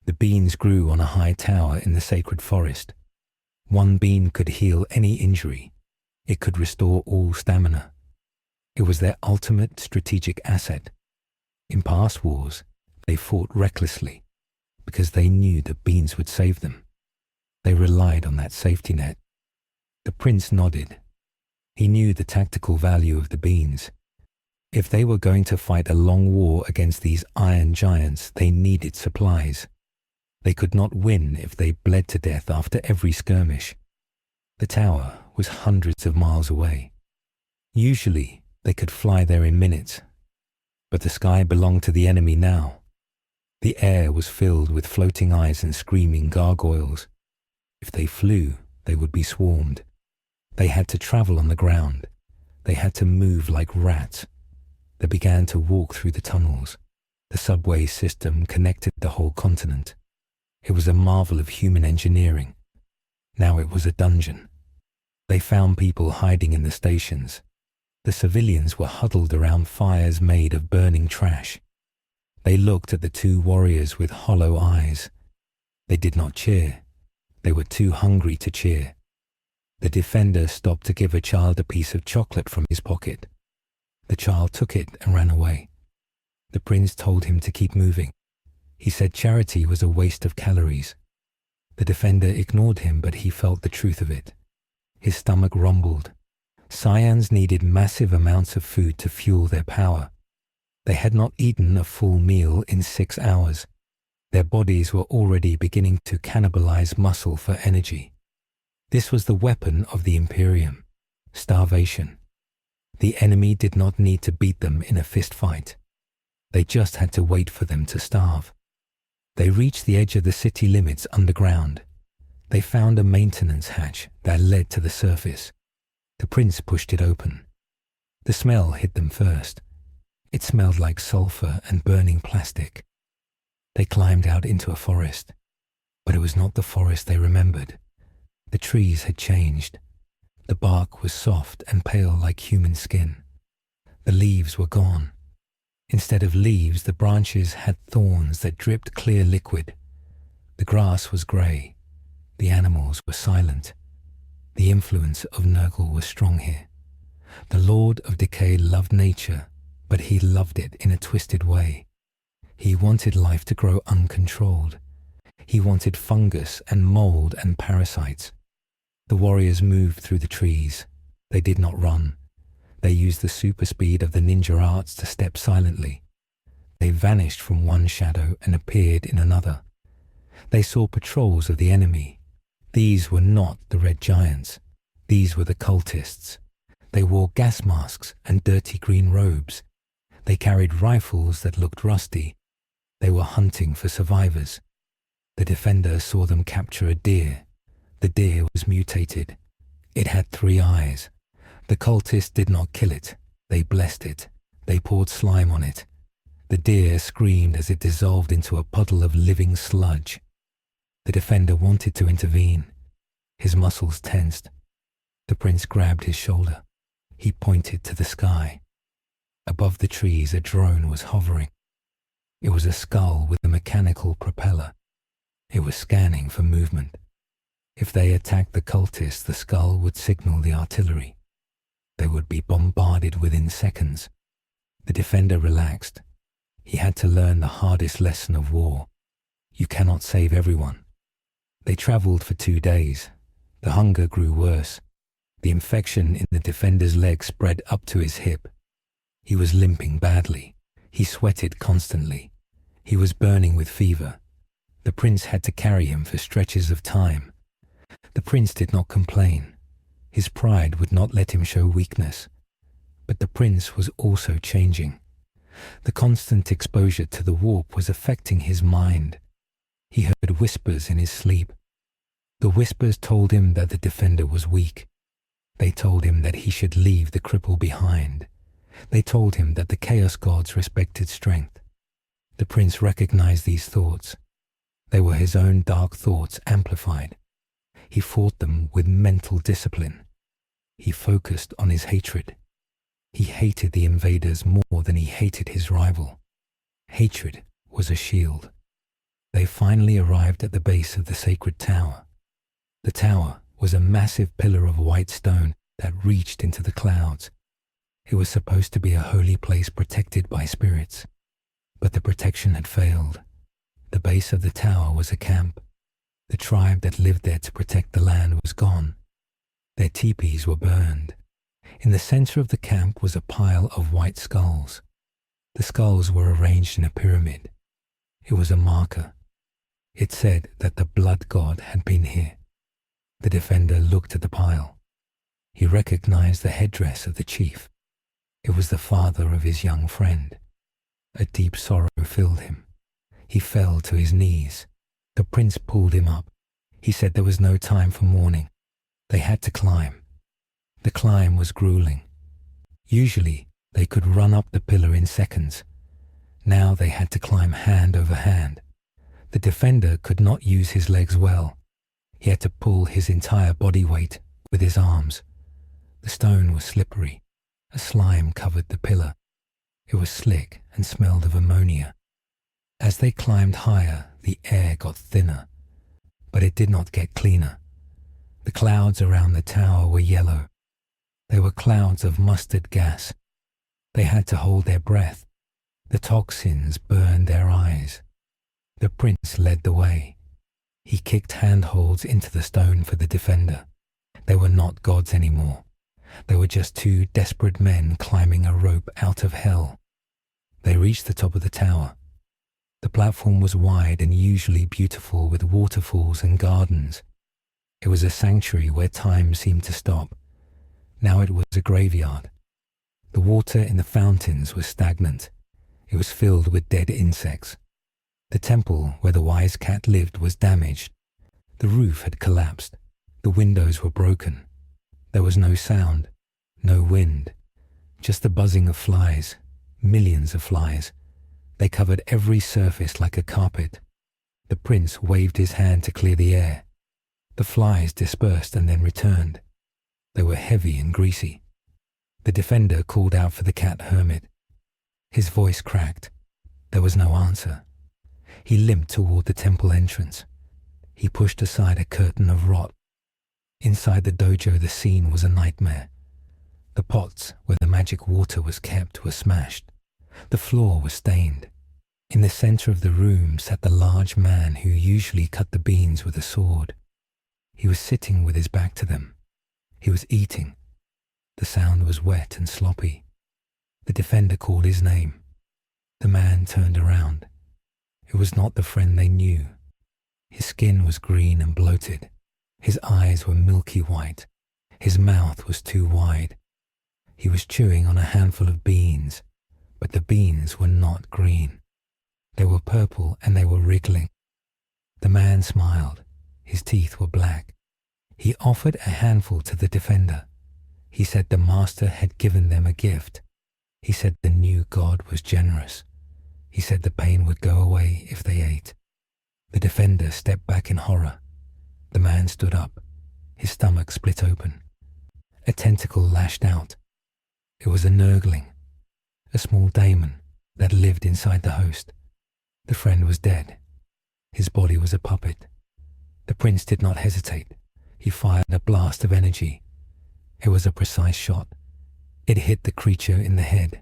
The beans grew on a high tower in the sacred forest. One bean could heal any injury. It could restore all stamina. It was their ultimate strategic asset. In past wars, they fought recklessly because they knew the beans would save them. They relied on that safety net. The prince nodded. He knew the tactical value of the beans. If they were going to fight a long war against these iron giants, they needed supplies. They could not win if they bled to death after every skirmish. The tower was hundreds of miles away. Usually, they could fly there in minutes. But the sky belonged to the enemy now. The air was filled with floating eyes and screaming gargoyles. If they flew, they would be swarmed. They had to travel on the ground. They had to move like rats. They began to walk through the tunnels. The subway system connected the whole continent. It was a marvel of human engineering. Now it was a dungeon. They found people hiding in the stations. The civilians were huddled around fires made of burning trash. They looked at the two warriors with hollow eyes. They did not cheer. They were too hungry to cheer. The Defender stopped to give a child a piece of chocolate from his pocket. The child took it and ran away. The prince told him to keep moving. He said charity was a waste of calories. The Defender ignored him, but he felt the truth of it. His stomach rumbled. Saiyans needed massive amounts of food to fuel their power. They had not eaten a full meal in 6 hours. Their bodies were already beginning to cannibalize muscle for energy. This was the weapon of the Imperium: starvation. The enemy did not need to beat them in a fist fight. They just had to wait for them to starve. They reached the edge of the city limits underground. They found a maintenance hatch that led to the surface. The prince pushed it open. The smell hit them first. It smelled like sulfur and burning plastic. They climbed out into a forest, but it was not the forest they remembered. The trees had changed. The bark was soft and pale like human skin. The leaves were gone. Instead of leaves, the branches had thorns that dripped clear liquid. The grass was grey. The animals were silent. The influence of Nurgle was strong here. The Lord of Decay loved nature, but he loved it in a twisted way. He wanted life to grow uncontrolled. He wanted fungus and mold and parasites. The warriors moved through the trees. They did not run. They used the super speed of the ninja arts to step silently. They vanished from one shadow and appeared in another. They saw patrols of the enemy. These were not the red giants. These were the cultists. They wore gas masks and dirty green robes. They carried rifles that looked rusty. They were hunting for survivors. The defender saw them capture a deer. The deer was mutated. It had 3 eyes. The cultists did not kill it. They blessed it. They poured slime on it. The deer screamed as it dissolved into a puddle of living sludge. The defender wanted to intervene. His muscles tensed. The prince grabbed his shoulder. He pointed to the sky. Above the trees, a drone was hovering. It was a skull with a mechanical propeller. It was scanning for movement. If they attacked the cultists, the skull would signal the artillery. They would be bombarded within seconds. The defender relaxed. He had to learn the hardest lesson of war. You cannot save everyone. They traveled for 2 days. The hunger grew worse. The infection in the defender's leg spread up to his hip. He was limping badly. He sweated constantly. He was burning with fever. The prince had to carry him for stretches of time. The prince did not complain. His pride would not let him show weakness. But the prince was also changing. The constant exposure to the warp was affecting his mind. He heard whispers in his sleep. The whispers told him that the defender was weak. They told him that he should leave the cripple behind. They told him that the Chaos Gods respected strength. The prince recognized these thoughts. They were his own dark thoughts amplified. He fought them with mental discipline. He focused on his hatred. He hated the invaders more than he hated his rival. Hatred was a shield. They finally arrived at the base of the sacred tower. The tower was a massive pillar of white stone that reached into the clouds. It was supposed to be a holy place protected by spirits, but the protection had failed. The base of the tower was a camp. The tribe that lived there to protect the land was gone. Their teepees were burned. In the center of the camp was a pile of white skulls. The skulls were arranged in a pyramid. It was a marker. It said that the blood god had been here. The defender looked at the pile. He recognized the headdress of the chief. It was the father of his young friend. A deep sorrow filled him. He fell to his knees. The prince pulled him up. He said there was no time for mourning. They had to climb. The climb was grueling. Usually, they could run up the pillar in seconds. Now they had to climb hand over hand. The defender could not use his legs well. He had to pull his entire body weight with his arms. The stone was slippery. A slime covered the pillar. It was slick and smelled of ammonia. As they climbed higher, the air got thinner, but it did not get cleaner. The clouds around the tower were yellow. They were clouds of mustard gas. They had to hold their breath. The toxins burned their eyes. The prince led the way. He kicked handholds into the stone for the defender. They were not gods anymore. They were just 2 desperate men climbing a rope out of hell. They reached the top of the tower. The platform was wide and usually beautiful with waterfalls and gardens. It was a sanctuary where time seemed to stop. Now it was a graveyard. The water in the fountains was stagnant. It was filled with dead insects. The temple where the wise cat lived was damaged. The roof had collapsed. The windows were broken. There was no sound, no wind, just the buzzing of flies, millions of flies. They covered every surface like a carpet. The prince waved his hand to clear the air. The flies dispersed and then returned. They were heavy and greasy. The defender called out for the cat hermit. His voice cracked. There was no answer. He limped toward the temple entrance. He pushed aside a curtain of rot. Inside the dojo, the scene was a nightmare. The pots where the magic water was kept were smashed. The floor was stained. In the center of the room sat the large man who usually cut the beans with a sword. He was sitting with his back to them. He was eating. The sound was wet and sloppy. The defender called his name. The man turned around. It was not the friend they knew. His skin was green and bloated. His eyes were milky white. His mouth was too wide. He was chewing on a handful of beans, but the beans were not green. They were purple and they were wriggling. The man smiled. His teeth were black. He offered a handful to the defender. He said the master had given them a gift. He said the new god was generous. He said the pain would go away if they ate. The defender stepped back in horror. The man stood up. His stomach split open. A tentacle lashed out. It was a Nurgling, a small daemon that lived inside the host. The friend was dead. His body was a puppet. The prince did not hesitate. He fired a blast of energy. It was a precise shot. It hit the creature in the head.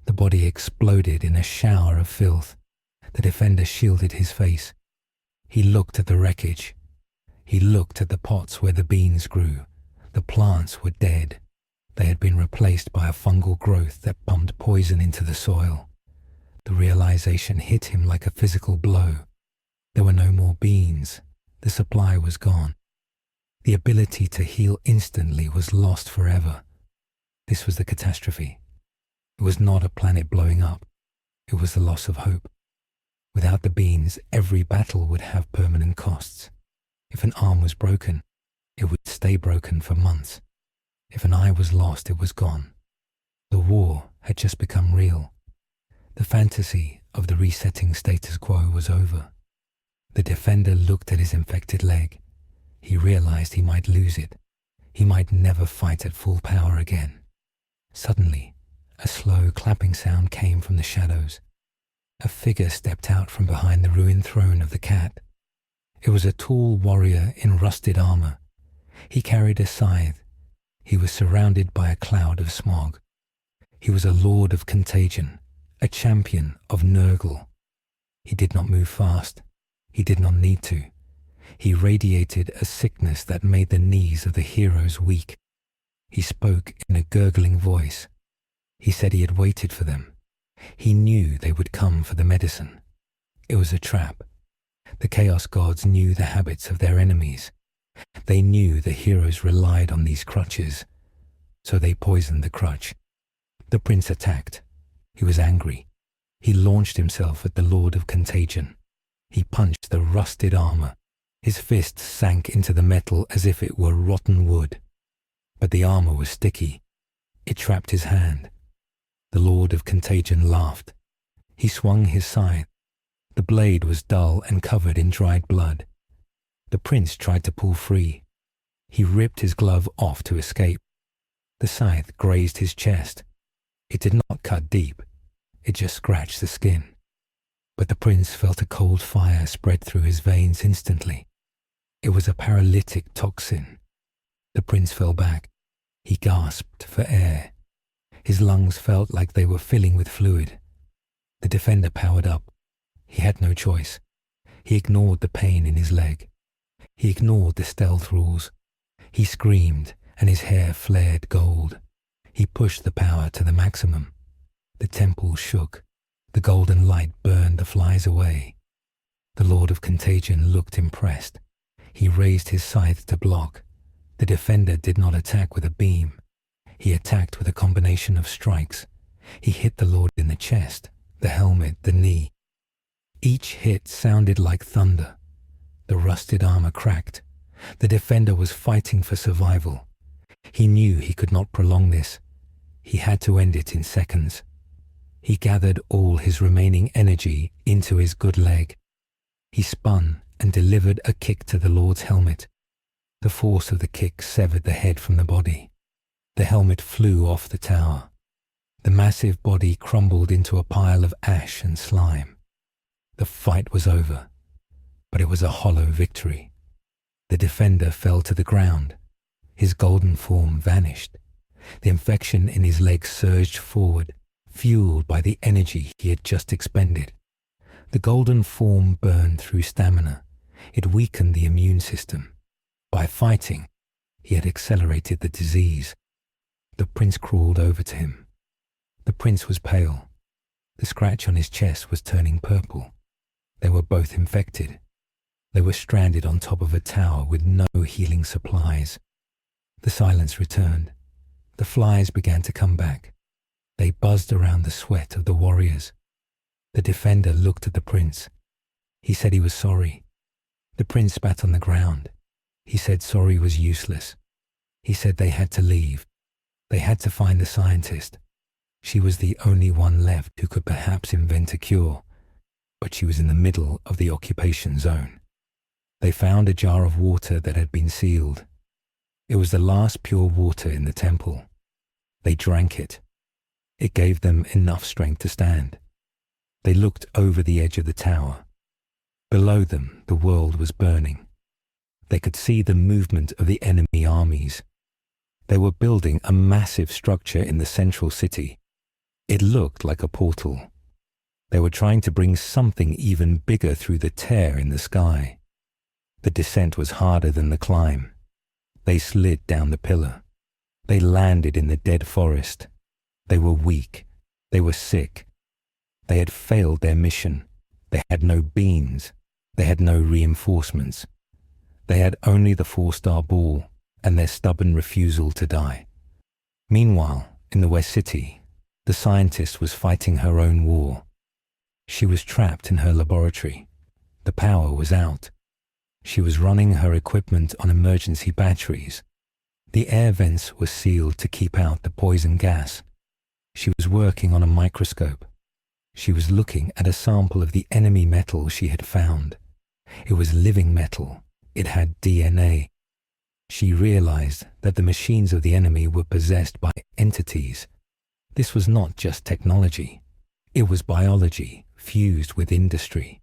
The body exploded in a shower of filth. The defender shielded his face. He looked at the wreckage. He looked at the pots where the beans grew. The plants were dead. They had been replaced by a fungal growth that pumped poison into the soil. The realization hit him like a physical blow. There were no more beans. The supply was gone. The ability to heal instantly was lost forever. This was the catastrophe. It was not a planet blowing up. It was the loss of hope. Without the beans, every battle would have permanent costs. If an arm was broken, it would stay broken for months. If an eye was lost, it was gone. The war had just become real. The fantasy of the resetting status quo was over. The defender looked at his infected leg. He realized he might lose it. He might never fight at full power again. Suddenly, a slow clapping sound came from the shadows. A figure stepped out from behind the ruined throne of the cat. It was a tall warrior in rusted armor. He carried a scythe. He was surrounded by a cloud of smog. He was a lord of contagion, a champion of Nurgle. He did not move fast. He did not need to. He radiated a sickness that made the knees of the heroes weak. He spoke in a gurgling voice. He said he had waited for them. He knew they would come for the medicine. It was a trap. The Chaos Gods knew the habits of their enemies. They knew the heroes relied on these crutches, so they poisoned the crutch. The prince attacked. He was angry. He launched himself at the Lord of Contagion. He punched the rusted armor. His fist sank into the metal as if it were rotten wood. But the armor was sticky. It trapped his hand. The Lord of Contagion laughed. He swung his scythe. The blade was dull and covered in dried blood. The prince tried to pull free. He ripped his glove off to escape. The scythe grazed his chest. It did not cut deep. It just scratched the skin. But the prince felt a cold fire spread through his veins instantly. It was a paralytic toxin. The prince fell back. He gasped for air. His lungs felt like they were filling with fluid. The defender powered up. He had no choice. He ignored the pain in his leg. He ignored the stealth rules. He screamed, and his hair flared gold. He pushed the power to the maximum. The temple shook. The golden light burned the flies away. The Lord of Contagion looked impressed. He raised his scythe to block. The defender did not attack with a beam. He attacked with a combination of strikes. He hit the Lord in the chest, the helmet, the knee. Each hit sounded like thunder. The rusted armor cracked. The defender was fighting for survival. He knew he could not prolong this. He had to end it in seconds. He gathered all his remaining energy into his good leg. He spun and delivered a kick to the Lord's helmet. The force of the kick severed the head from the body. The helmet flew off the tower. The massive body crumbled into a pile of ash and slime. The fight was over, but it was a hollow victory. The defender fell to the ground. His golden form vanished. The infection in his leg surged forward, fueled by the energy he had just expended. The golden form burned through stamina. It weakened the immune system. By fighting, he had accelerated the disease. The prince crawled over to him. The prince was pale. The scratch on his chest was turning purple. They were both infected. They were stranded on top of a tower with no healing supplies. The silence returned. The flies began to come back. They buzzed around the sweat of the warriors. The defender looked at the prince. He said he was sorry. The prince spat on the ground. He said sorry was useless. He said they had to leave. They had to find the scientist. She was the only one left who could perhaps invent a cure, but she was in the middle of the occupation zone. They found a jar of water that had been sealed. It was the last pure water in the temple. They drank it. It gave them enough strength to stand. They looked over the edge of the tower. Below them, the world was burning. They could see the movement of the enemy armies. They were building a massive structure in the central city. It looked like a portal. They were trying to bring something even bigger through the tear in the sky. The descent was harder than the climb. They slid down the pillar. They landed in the dead forest. They were weak. They were sick. They had failed their mission. They had no beans. They had no reinforcements. They had only the 4-star ball and their stubborn refusal to die. Meanwhile, in the West City, the scientist was fighting her own war. She was trapped in her laboratory. The power was out. She was running her equipment on emergency batteries. The air vents were sealed to keep out the poison gas. She was working on a microscope. She was looking at a sample of the enemy metal she had found. It was living metal. It had DNA. She realized that the machines of the enemy were possessed by entities. This was not just technology. It was biology fused with industry.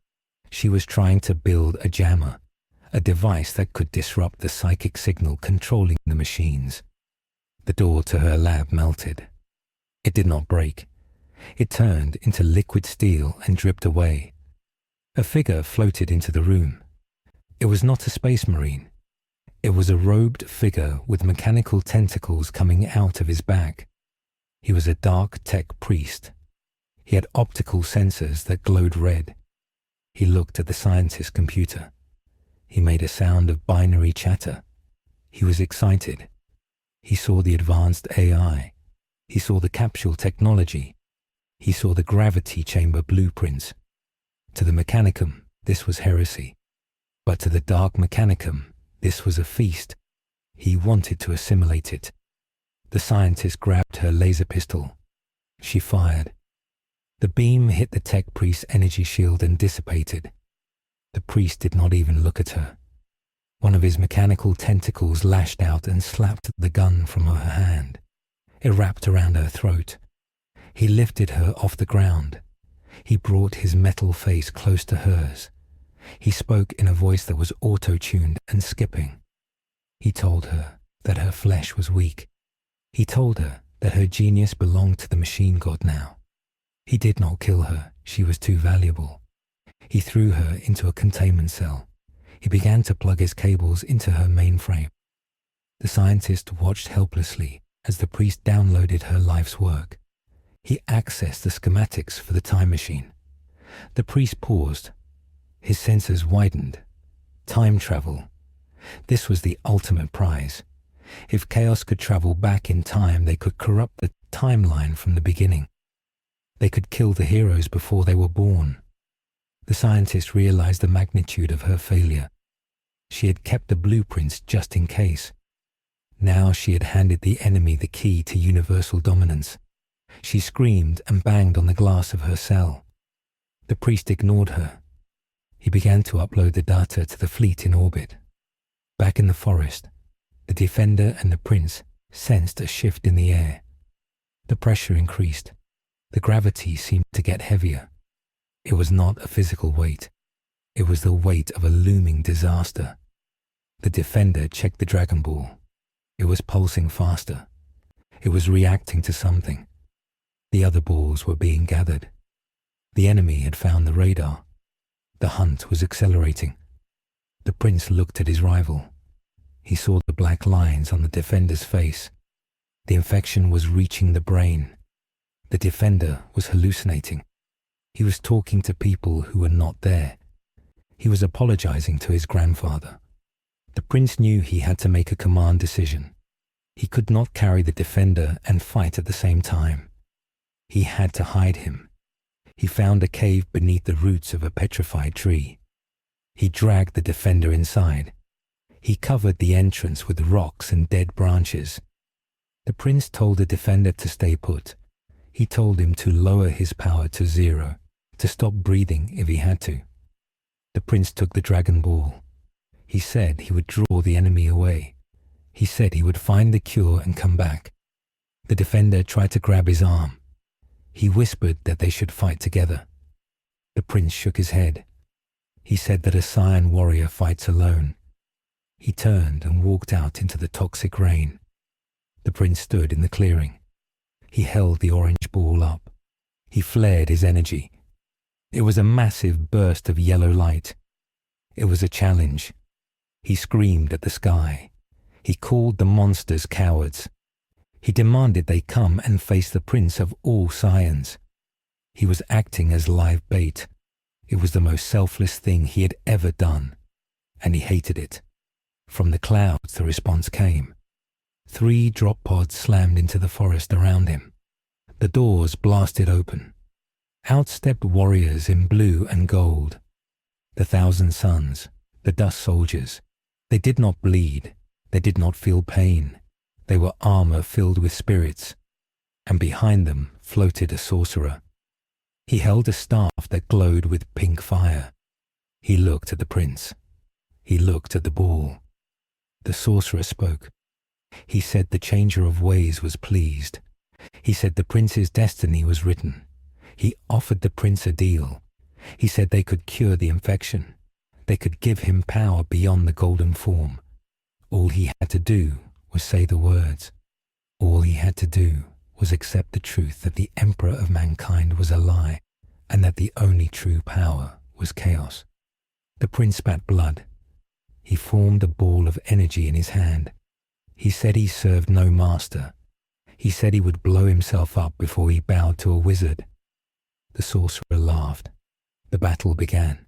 She was trying to build a jammer, a device that could disrupt the psychic signal controlling the machines. The door to her lab melted. It did not break. It turned into liquid steel and dripped away. A figure floated into the room. It was not a space marine. It was a robed figure with mechanical tentacles coming out of his back. He was a dark tech priest. He had optical sensors that glowed red. He looked at the scientist's computer. He made a sound of binary chatter. He was excited. He saw the advanced AI. He saw the capsule technology. He saw the gravity chamber blueprints. To the Mechanicum, this was heresy. But to the Dark Mechanicum, this was a feast. He wanted to assimilate it. The scientist grabbed her laser pistol. She fired. The beam hit the tech priest's energy shield and dissipated. The priest did not even look at her. One of his mechanical tentacles lashed out and slapped the gun from her hand. It wrapped around her throat. He lifted her off the ground. He brought his metal face close to hers. He spoke in a voice that was auto-tuned and skipping. He told her that her flesh was weak. He told her that her genius belonged to the machine god now. He did not kill her. She was too valuable. He threw her into a containment cell. He began to plug his cables into her mainframe. The scientist watched helplessly as the priest downloaded her life's work. He accessed the schematics for the time machine. The priest paused. His senses widened. Time travel. This was the ultimate prize. If Chaos could travel back in time, they could corrupt the timeline from the beginning. They could kill the heroes before they were born. The scientist realized the magnitude of her failure. She had kept the blueprints just in case. Now she had handed the enemy the key to universal dominance. She screamed and banged on the glass of her cell. The priest ignored her. He began to upload the data to the fleet in orbit. Back in the forest, the defender and the prince sensed a shift in the air. The pressure increased. The gravity seemed to get heavier. It was not a physical weight. It was the weight of a looming disaster. The defender checked the Dragon Ball. It was pulsing faster. It was reacting to something. The other balls were being gathered. The enemy had found the radar. The hunt was accelerating. The prince looked at his rival. He saw the black lines on the defender's face. The infection was reaching the brain. The defender was hallucinating. He was talking to people who were not there. He was apologizing to his grandfather. The prince knew he had to make a command decision. He could not carry the defender and fight at the same time. He had to hide him. He found a cave beneath the roots of a petrified tree. He dragged the defender inside. He covered the entrance with rocks and dead branches. The prince told the defender to stay put. He told him to lower his power to 0, to stop breathing if he had to. The prince took the dragon ball. He said he would draw the enemy away. He said he would find the cure and come back. The defender tried to grab his arm. He whispered that they should fight together. The prince shook his head. He said that a Saiyan warrior fights alone. He turned and walked out into the toxic rain. The prince stood in the clearing. He held the orange ball up. He flared his energy. It was a massive burst of yellow light. It was a challenge. He screamed at the sky. He called the monsters cowards. He demanded they come and face the prince of all Saiyans. He was acting as live bait. It was the most selfless thing he had ever done, and he hated it. From the clouds the response came. 3 drop pods slammed into the forest around him. The doors blasted open. Out stepped warriors in blue and gold. The 1,000 Suns, the dust soldiers. They did not bleed. They did not feel pain. They were armor filled with spirits. And behind them floated a sorcerer. He held a staff that glowed with pink fire. He looked at the prince. He looked at the ball. The sorcerer spoke. He said the changer of ways was pleased. He said the prince's destiny was written. He offered the prince a deal. He said they could cure the infection. They could give him power beyond the golden form. All he had to do was say the words. All he had to do was accept the truth that the emperor of mankind was a lie and that the only true power was chaos. The prince spat blood. He formed a ball of energy in his hand. He said he served no master. He said he would blow himself up before he bowed to a wizard. The sorcerer laughed. The battle began.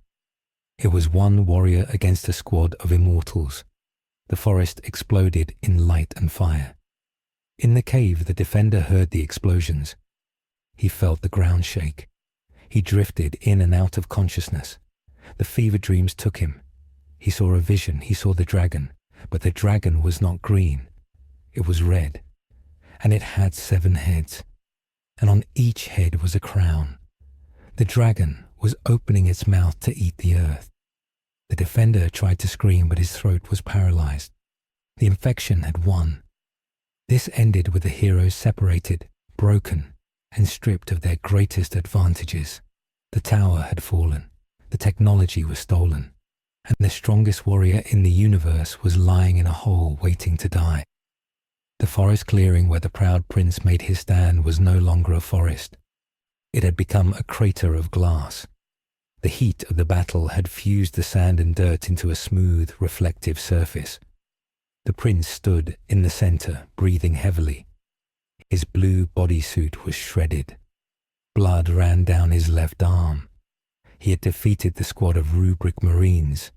It was one warrior against a squad of immortals. The forest exploded in light and fire. In the cave, the defender heard the explosions. He felt the ground shake. He drifted in and out of consciousness. The fever dreams took him. He saw a vision. He saw the dragon. But the dragon was not green. It was red. And it had 7 heads. And on each head was a crown. The dragon was opening its mouth to eat the earth. The defender tried to scream, but his throat was paralyzed. The infection had won. This ended with the heroes separated, broken, and stripped of their greatest advantages. The tower had fallen. The technology was stolen. And the strongest warrior in the universe was lying in a hole waiting to die. The forest clearing where the proud prince made his stand was no longer a forest. It had become a crater of glass. The heat of the battle had fused the sand and dirt into a smooth, reflective surface. The prince stood in the center, breathing heavily. His blue bodysuit was shredded. Blood ran down his left arm. He had defeated the squad of rubric marines.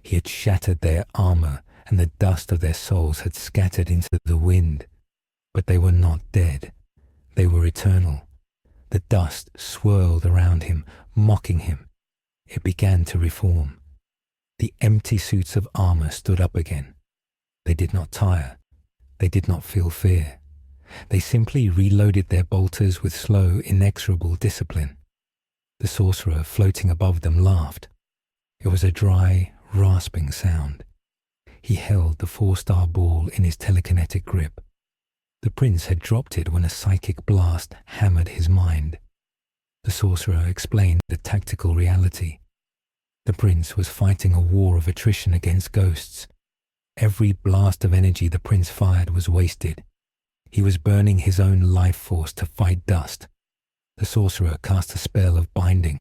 He had shattered their armor, and the dust of their souls had scattered into the wind. But they were not dead. They were eternal. The dust swirled around him, mocking him. It began to reform. The empty suits of armor stood up again. They did not tire. They did not feel fear. They simply reloaded their bolters with slow, inexorable discipline. The sorcerer floating above them laughed. It was a dry, rasping sound. He held the 4-star ball in his telekinetic grip. The prince had dropped it when a psychic blast hammered his mind. The sorcerer explained the tactical reality. The prince was fighting a war of attrition against ghosts. Every blast of energy the prince fired was wasted. He was burning his own life force to fight dust, The sorcerer cast a spell of binding.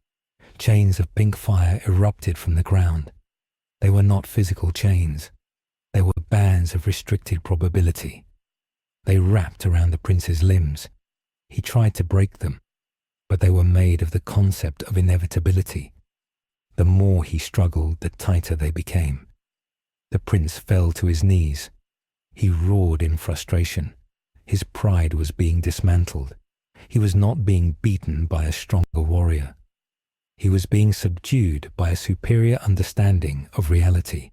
Chains of pink fire erupted from the ground. They were not physical chains. They were bands of restricted probability. They wrapped around the prince's limbs. He tried to break them, but they were made of the concept of inevitability. The more he struggled, the tighter they became. The prince fell to his knees. He roared in frustration. His pride was being dismantled. He was not being beaten by a stronger warrior. He was being subdued by a superior understanding of reality.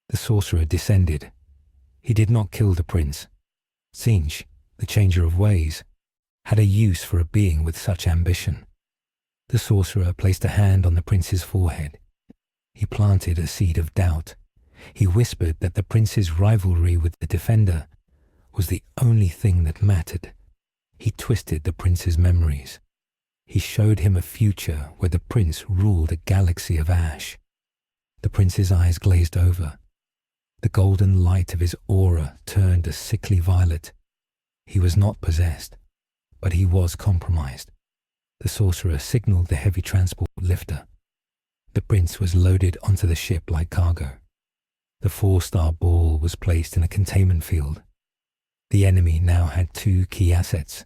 The sorcerer descended. He did not kill the prince. Tzeentch, the changer of ways, had a use for a being with such ambition. The sorcerer placed a hand on the prince's forehead. He planted a seed of doubt. He whispered that the prince's rivalry with the defender was the only thing that mattered. He twisted the prince's memories. He showed him a future where the prince ruled a galaxy of ash. The prince's eyes glazed over. The golden light of his aura turned a sickly violet. He was not possessed, but he was compromised. The sorcerer signaled the heavy transport lifter. The prince was loaded onto the ship like cargo. The 4-star ball was placed in a containment field. The enemy now had 2 key assets: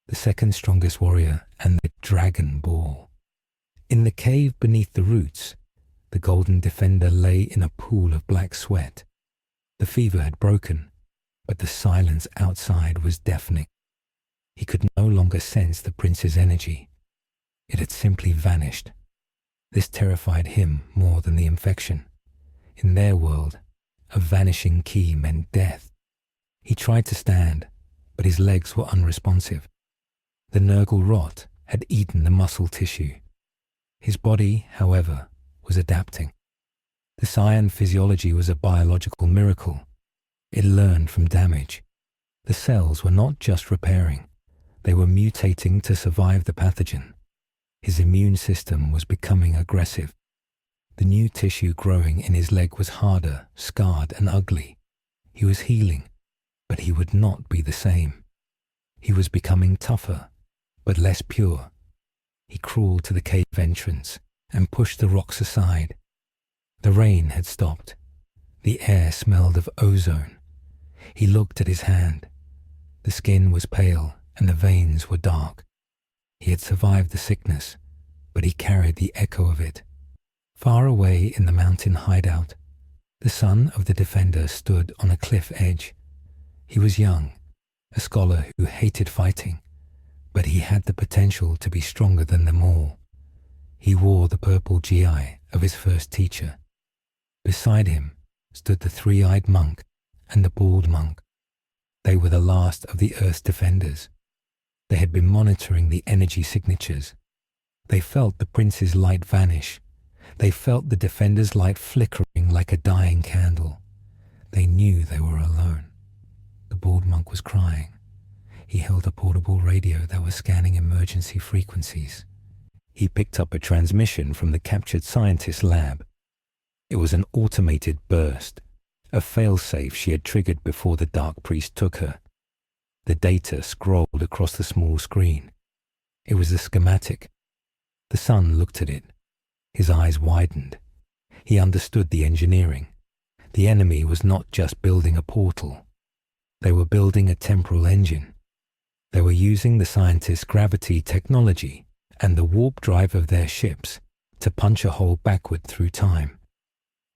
the second strongest warrior and the Dragon Ball. In the cave beneath the roots, the golden defender lay in a pool of black sweat. The fever had broken, but the silence outside was deafening. He could no longer sense the prince's energy. It had simply vanished. This terrified him more than the infection. In their world, a vanishing key meant death. He tried to stand, but his legs were unresponsive. The Nurgle rot had eaten the muscle tissue. His body, however, was adapting. The Saiyan physiology was a biological miracle. It learned from damage. The cells were not just repairing. They were mutating to survive the pathogen. His immune system was becoming aggressive. The new tissue growing in his leg was harder, scarred, and ugly. He was healing, but he would not be the same. He was becoming tougher, but less pure. He crawled to the cave entrance and pushed the rocks aside. The rain had stopped. The air smelled of ozone. He looked at his hand. The skin was pale and the veins were dark. He had survived the sickness, but he carried the echo of it. Far away in the mountain hideout, the son of the defender stood on a cliff edge. He was young, a scholar who hated fighting, but he had the potential to be stronger than them all. He wore the purple GI of his first teacher. Beside him stood the 3-eyed monk and the bald monk. They were the last of the Earth's defenders. They had been monitoring the energy signatures. They felt the prince's light vanish. They felt the defender's light flickering like a dying candle. They knew they were alone. The bald monk was crying. He held a portable radio that was scanning emergency frequencies. He picked up a transmission from the captured scientist's lab. It was an automated burst, a failsafe she had triggered before the Dark Priest took her. The data scrolled across the small screen. It was a schematic. The son looked at it. His eyes widened. He understood the engineering. The enemy was not just building a portal. They were building a temporal engine. They were using the scientists' gravity technology and the warp drive of their ships to punch a hole backward through time.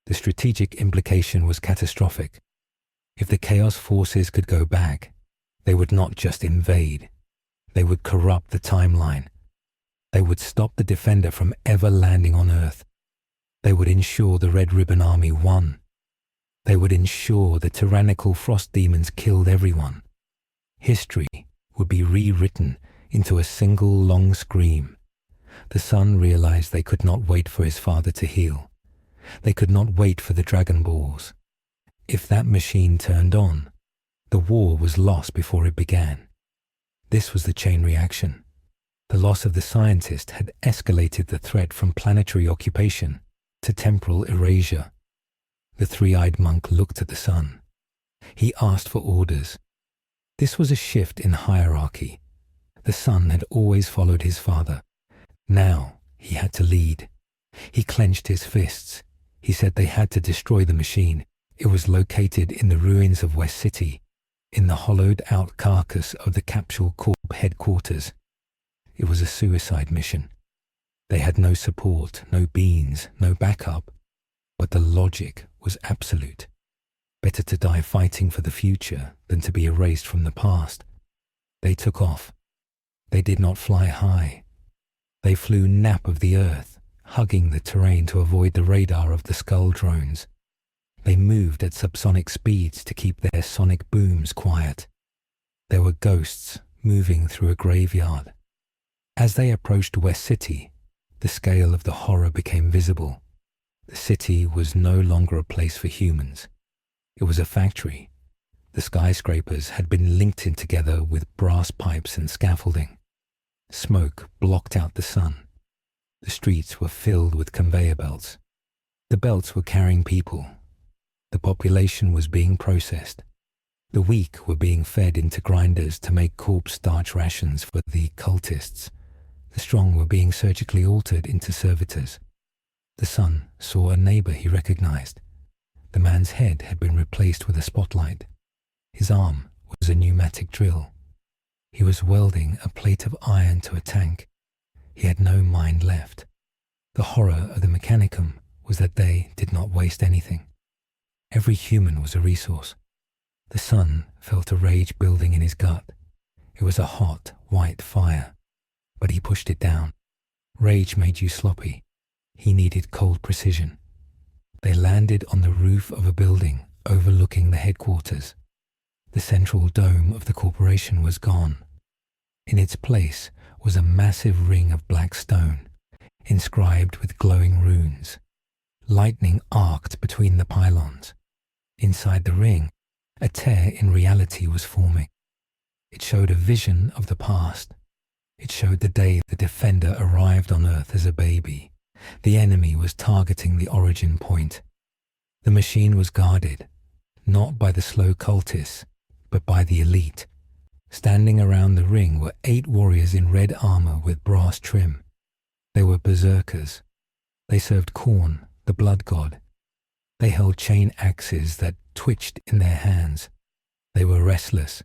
The strategic implication was catastrophic. If the Chaos forces could go back, they would not just invade. They would corrupt the timeline. They would stop the Defender from ever landing on Earth. They would ensure the Red Ribbon Army won. They would ensure the tyrannical frost demons killed everyone. History would be rewritten into a single long scream. The son realized they could not wait for his father to heal. They could not wait for the Dragon Balls. If that machine turned on, the war was lost before it began. This was the chain reaction. The loss of the scientist had escalated the threat from planetary occupation to temporal erasure. The 3-eyed monk looked at the son. He asked for orders. This was a shift in hierarchy. The son had always followed his father. Now he had to lead. He clenched his fists. He said they had to destroy the machine. It was located in the ruins of West City, in the hollowed-out carcass of the Capsule Corp headquarters. It was a suicide mission. They had no support, no beans, no backup, but the logic was absolute. Better to die fighting for the future than to be erased from the past. They took off. They did not fly high. They flew nap of the earth, hugging the terrain to avoid the radar of the skull drones. They moved at subsonic speeds to keep their sonic booms quiet. There were ghosts moving through a graveyard. As they approached West City, the scale of the horror became visible. The city was no longer a place for humans. It was a factory. The skyscrapers had been linked in together with brass pipes and scaffolding. Smoke blocked out the sun. The streets were filled with conveyor belts. The belts were carrying people. The population was being processed. The weak were being fed into grinders to make corpse starch rations for the cultists. The strong were being surgically altered into servitors. The son saw a neighbor he recognized. The man's head had been replaced with a spotlight. His arm was a pneumatic drill. He was welding a plate of iron to a tank. He had no mind left. The horror of the Mechanicum was that they did not waste anything. Every human was a resource. The son felt a rage building in his gut. It was a hot, white fire, but he pushed it down. Rage made you sloppy. He needed cold precision. They landed on the roof of a building overlooking the headquarters. The central dome of the corporation was gone. In its place was a massive ring of black stone, inscribed with glowing runes. Lightning arced between the pylons. Inside the ring, a tear in reality was forming. It showed a vision of the past. It showed the day the Defender arrived on Earth as a baby. The enemy was targeting the origin point. The machine was guarded, not by the slow cultists, but by the elite. Standing around the ring were 8 warriors in red armor with brass trim. They were berserkers. They served Khorne, the blood god. They held chain axes that twitched in their hands. They were restless.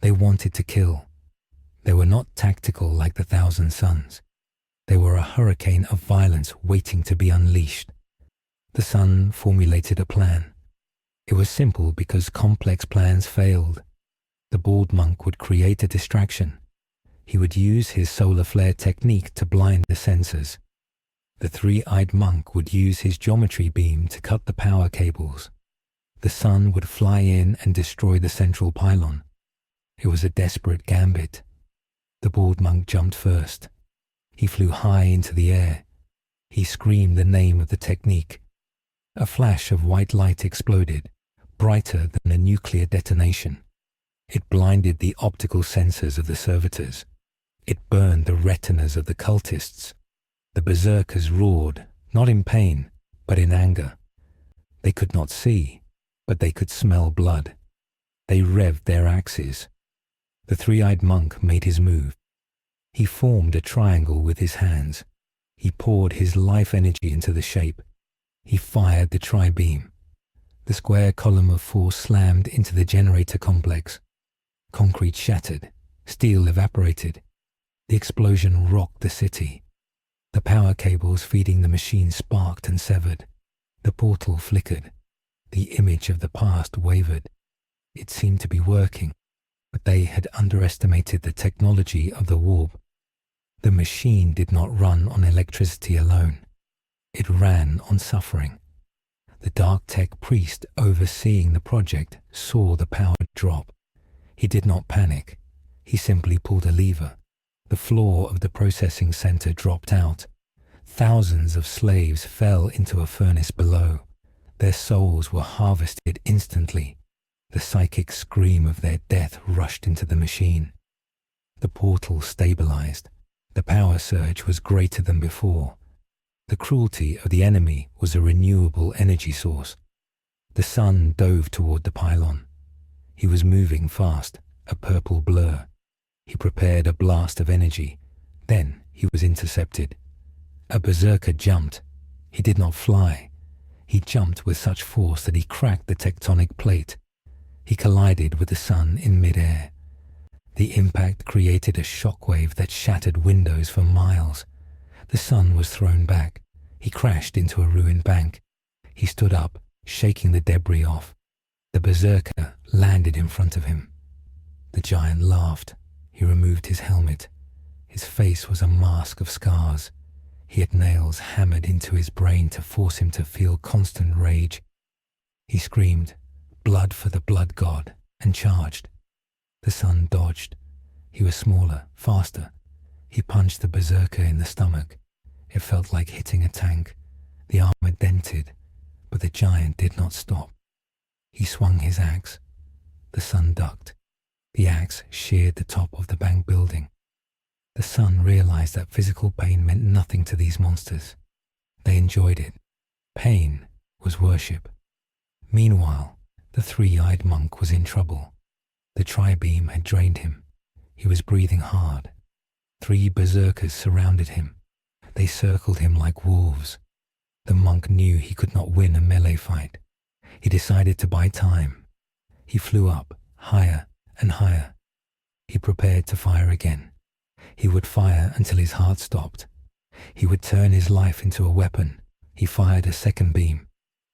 They wanted to kill. They were not tactical like the Thousand Suns. They were a hurricane of violence waiting to be unleashed. The sun formulated a plan. It was simple because complex plans failed. The bald monk would create a distraction. He would use his solar flare technique to blind the sensors. The three-eyed monk would use his geometry beam to cut the power cables. The sun would fly in and destroy the central pylon. It was a desperate gambit. The bald monk jumped first. He flew high into the air. He screamed the name of the technique. A flash of white light exploded, brighter than a nuclear detonation. It blinded the optical sensors of the servitors. It burned the retinas of the cultists. The berserkers roared, not in pain, but in anger. They could not see, but they could smell blood. They revved their axes. The three-eyed monk made his move. He formed a triangle with his hands. He poured his life energy into the shape. He fired the tri-beam. The square column of force slammed into the generator complex. Concrete shattered. Steel evaporated. The explosion rocked the city. The power cables feeding the machine sparked and severed. The portal flickered. The image of the past wavered. It seemed to be working, but they had underestimated the technology of the warp. The machine did not run on electricity alone. It ran on suffering. The dark tech priest overseeing the project saw the power drop. He did not panic. He simply pulled a lever. The floor of the processing center dropped out. Thousands of slaves fell into a furnace below. Their souls were harvested instantly. The psychic scream of their death rushed into the machine. The portal stabilized. The power surge was greater than before. The cruelty of the enemy was a renewable energy source. The sun dove toward the pylon. He was moving fast, a purple blur. He prepared a blast of energy. Then he was intercepted. A berserker jumped. He did not fly. He jumped with such force that he cracked the tectonic plate. He collided with the sun in mid-air. The impact created a shockwave that shattered windows for miles. The sun was thrown back. He crashed into a ruined bank. He stood up, shaking the debris off. The berserker landed in front of him. The giant laughed. He removed his helmet. His face was a mask of scars. He had nails hammered into his brain to force him to feel constant rage. He screamed, "Blood for the blood god," and charged. The sun dodged. He was smaller, faster. He punched the berserker in the stomach. It felt like hitting a tank. The armor dented, but the giant did not stop. He swung his axe. The sun ducked. The axe sheared the top of the bank building. The sun realized that physical pain meant nothing to these monsters. They enjoyed it. Pain was worship. Meanwhile, the three-eyed monk was in trouble. The tri-beam had drained him. He was breathing hard. 3 berserkers surrounded him. They circled him like wolves. The monk knew he could not win a melee fight. He decided to buy time. He flew up, higher and higher. He prepared to fire again. He would fire until his heart stopped. He would turn his life into a weapon. He fired a second beam.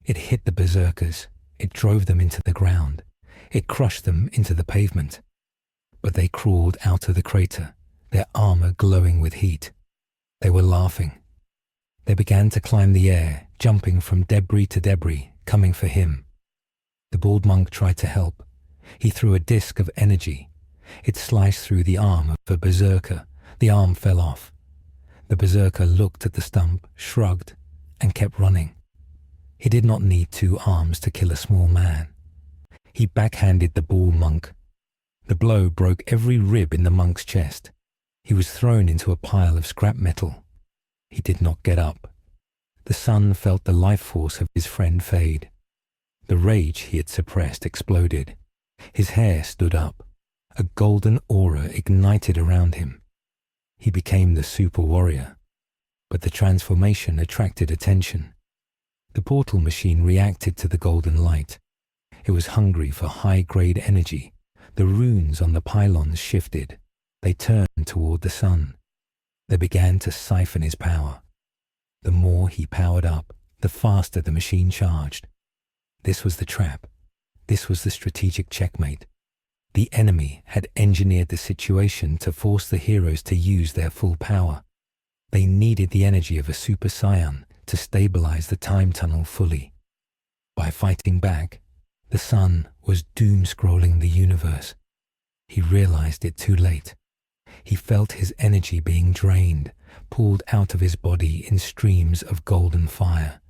It hit the berserkers. It drove them into the ground. It crushed them into the pavement. But they crawled out of the crater, their armor glowing with heat. They were laughing. They began to climb the air, jumping from debris to debris, coming for him. The bald monk tried to help. He threw a disc of energy. It sliced through the arm of a berserker. The arm fell off. The berserker looked at the stump, shrugged, and kept running. He did not need 2 arms to kill a small man. He backhanded the bald monk. The blow broke every rib in the monk's chest. He was thrown into a pile of scrap metal. He did not get up. The sun felt the life force of his friend fade. The rage he had suppressed exploded. His hair stood up. A golden aura ignited around him. He became the super warrior. But the transformation attracted attention. The portal machine reacted to the golden light. It was hungry for high-grade energy. The runes on the pylons shifted. They turned toward the sun. They began to siphon his power. The more he powered up, the faster the machine charged. This was the trap. This was the strategic checkmate. The enemy had engineered the situation to force the heroes to use their full power. They needed the energy of a Super Saiyan to stabilize the time tunnel fully. By fighting back, the sun was doom-scrolling the universe. He realized it too late. He felt his energy being drained, pulled out of his body in streams of golden fire.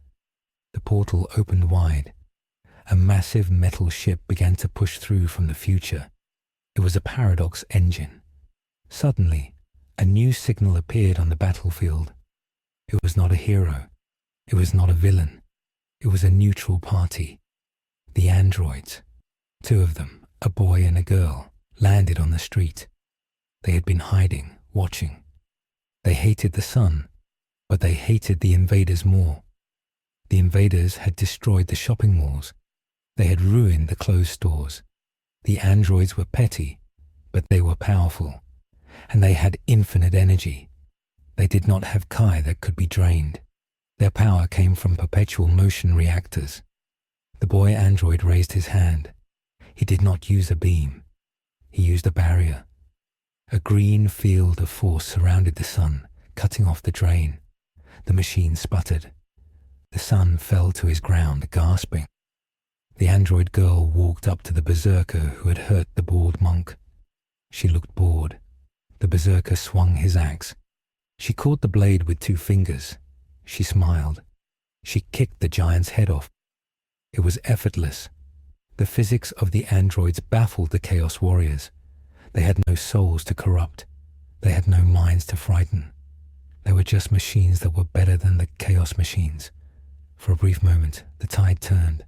The portal opened wide. A massive metal ship began to push through from the future. It was a paradox engine. Suddenly, a new signal appeared on the battlefield. It was not a hero. It was not a villain. It was a neutral party. The androids, 2 of them, a boy and a girl, landed on the street. They had been hiding, watching. They hated the sun, but they hated the invaders more. The invaders had destroyed the shopping malls. They had ruined the clothes stores. The androids were petty, but they were powerful, and they had infinite energy. They did not have Kai that could be drained. Their power came from perpetual motion reactors. The boy android raised his hand. He did not use a beam. He used a barrier. A green field of force surrounded the sun, cutting off the drain. The machine sputtered. The sun fell to his ground, gasping. The android girl walked up to the berserker who had hurt the bald monk. She looked bored. The berserker swung his axe. She caught the blade with 2 fingers. She smiled. She kicked the giant's head off. It was effortless. The physics of the androids baffled the Chaos Warriors. They had no souls to corrupt. They had no minds to frighten. They were just machines that were better than the Chaos machines. For a brief moment, the tide turned.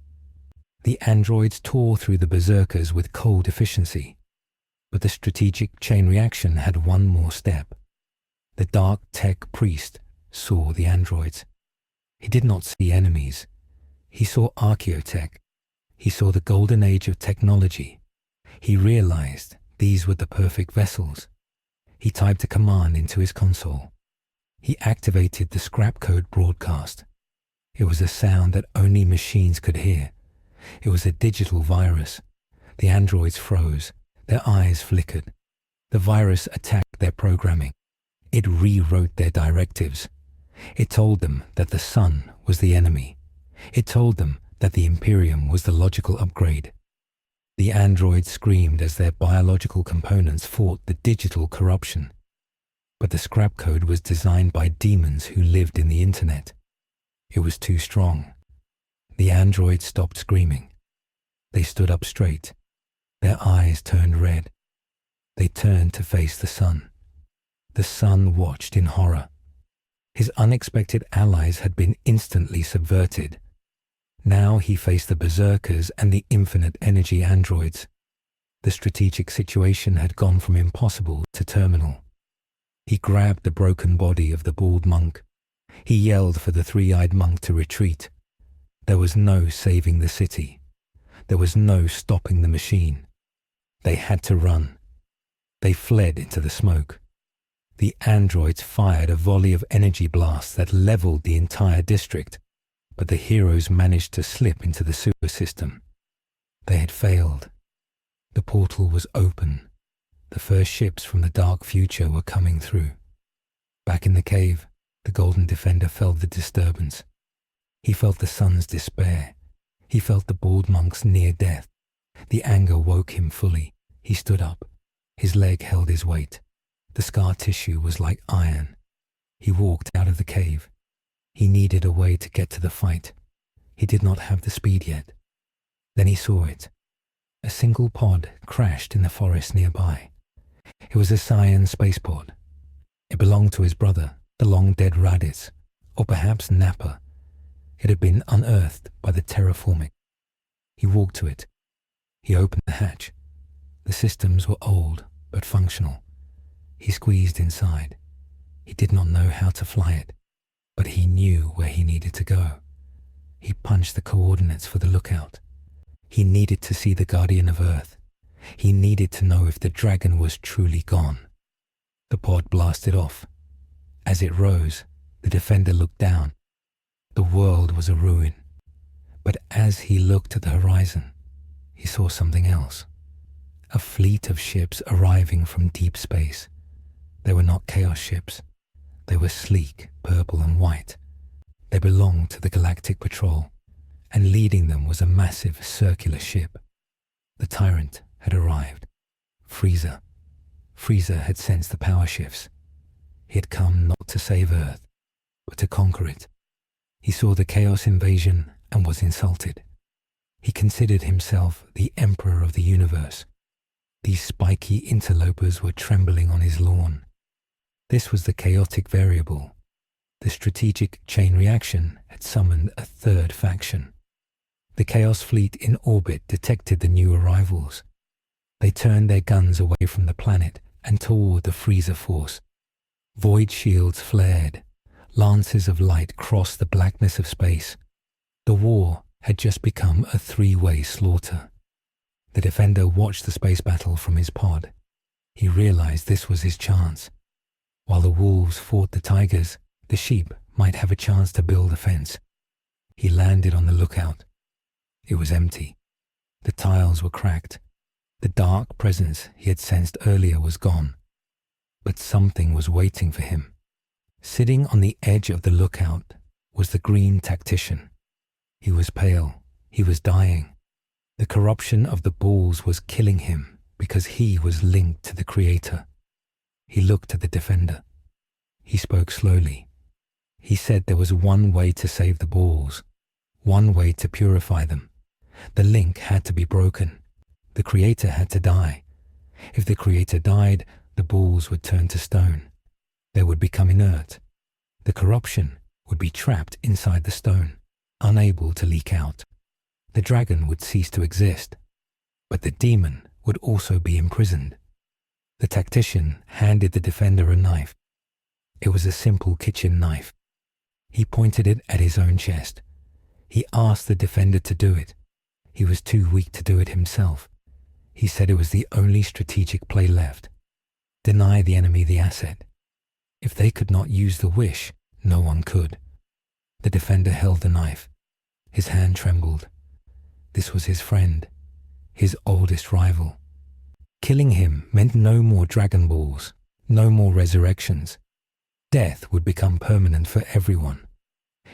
The androids tore through the berserkers with cold efficiency. But the strategic chain reaction had one more step. The dark tech priest saw the androids. He did not see enemies. He saw archaeotech. He saw the golden age of technology. He realized these were the perfect vessels. He typed a command into his console. He activated the scrap code broadcast. It was a sound that only machines could hear. It was a digital virus. The androids froze. Their eyes flickered. The virus attacked their programming. It rewrote their directives. It told them that the sun was the enemy. It told them that the Imperium was the logical upgrade. The androids screamed as their biological components fought the digital corruption. But the scrap code was designed by demons who lived in the internet. It was too strong. The androids stopped screaming. They stood up straight. Their eyes turned red. They turned to face the sun. The sun watched in horror. His unexpected allies had been instantly subverted. Now he faced the Berzerkers and the infinite energy androids. The strategic situation had gone from impossible to terminal. He grabbed the broken body of the bald monk. He yelled for the three-eyed monk to retreat. There was no saving the city. There was no stopping the machine. They had to run. They fled into the smoke. The androids fired a volley of energy blasts that leveled the entire district, but the heroes managed to slip into the sewer system. They had failed. The portal was open. The first ships from the dark future were coming through. Back in the cave, the Golden Defender felt the disturbance. He felt the sun's despair. He felt the bald monk's near death. The anger woke him fully. He stood up. His leg held his weight. The scar tissue was like iron. He walked out of the cave. He needed a way to get to the fight. He did not have the speed yet. Then he saw it. A single pod crashed in the forest nearby. It was a Saiyan spacepod. It belonged to his brother, the long-dead Raditz, or perhaps Nappa. It had been unearthed by the terraforming. He walked to it. He opened the hatch. The systems were old, but functional. He squeezed inside. He did not know how to fly it, but he knew where he needed to go. He punched the coordinates for the lookout. He needed to see the Guardian of Earth. He needed to know if the dragon was truly gone. The pod blasted off. As it rose, the Defender looked down. The world was a ruin. But as he looked at the horizon, he saw something else. A fleet of ships arriving from deep space. They were not chaos ships. They were sleek, purple and white. They belonged to the Galactic Patrol, and leading them was a massive circular ship. The Tyrant had arrived. Frieza. Frieza had sensed the power shifts. He had come not to save Earth, but to conquer it. He saw the Chaos invasion and was insulted. He considered himself the Emperor of the universe. These spiky interlopers were trembling on his lawn. This was the chaotic variable. The strategic chain reaction had summoned a third faction. The Chaos fleet in orbit detected the new arrivals. They turned their guns away from the planet and toward the Frieza force. Void shields flared. Lances of light crossed the blackness of space. The war had just become a three-way slaughter. The Defender watched the space battle from his pod. He realized this was his chance. While the wolves fought the tigers, the sheep might have a chance to build a fence. He landed on the lookout. It was empty. The tiles were cracked. The dark presence he had sensed earlier was gone. But something was waiting for him. Sitting on the edge of the lookout was the green tactician. He was pale. He was dying. The corruption of the balls was killing him because he was linked to the Creator. He looked at the Defender. He spoke slowly. He said there was one way to save the balls, one way to purify them. The link had to be broken. The Creator had to die. If the Creator died, the balls would turn to stone. They would become inert. The corruption would be trapped inside the stone, unable to leak out. The dragon would cease to exist, but the demon would also be imprisoned. The tactician handed the defender a knife. It was a simple kitchen knife. He pointed it at his own chest. He asked the defender to do it. He was too weak to do it himself. He said it was the only strategic play left. Deny the enemy the asset. If they could not use the wish, no one could. The defender held the knife. His hand trembled. This was his friend, his oldest rival. Killing him meant no more Dragon Balls, no more resurrections. Death would become permanent for everyone.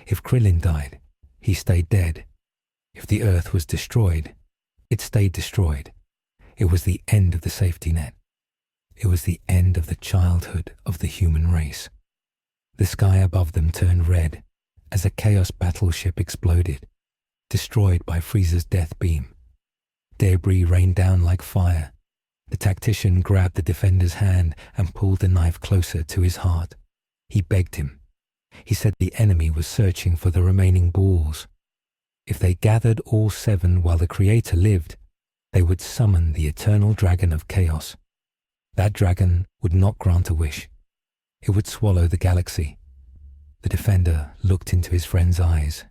If Krillin died, he stayed dead. If the Earth was destroyed, it stayed destroyed. It was the end of the safety net. It was the end of the childhood of the human race. The sky above them turned red as a Chaos battleship exploded, destroyed by Frieza's death beam. Debris rained down like fire. The tactician grabbed the defender's hand and pulled the knife closer to his heart. He begged him. He said the enemy was searching for the remaining balls. If they gathered all 7 while the Creator lived, they would summon the eternal dragon of chaos. That dragon would not grant a wish. It would swallow the galaxy. The defender looked into his friend's eyes.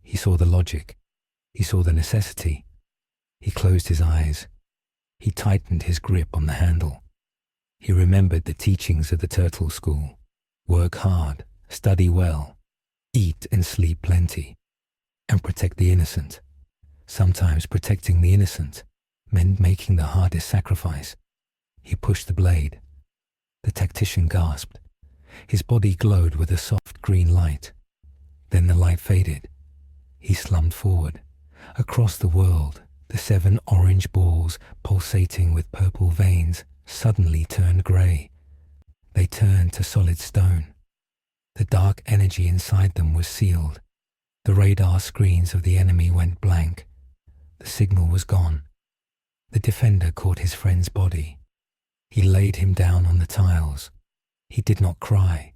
He saw the logic. He saw the necessity. He closed his eyes. He tightened his grip on the handle. He remembered the teachings of the Turtle School. Work hard, study well, eat and sleep plenty, and protect the innocent. Sometimes protecting the innocent meant making the hardest sacrifice. He pushed the blade. The tactician gasped. His body glowed with a soft green light. Then the light faded. He slumped forward. Across the world, the 7 orange balls, pulsating with purple veins, suddenly turned grey. They turned to solid stone. The dark energy inside them was sealed. The radar screens of the enemy went blank. The signal was gone. The defender caught his friend's body. He laid him down on the tiles. He did not cry.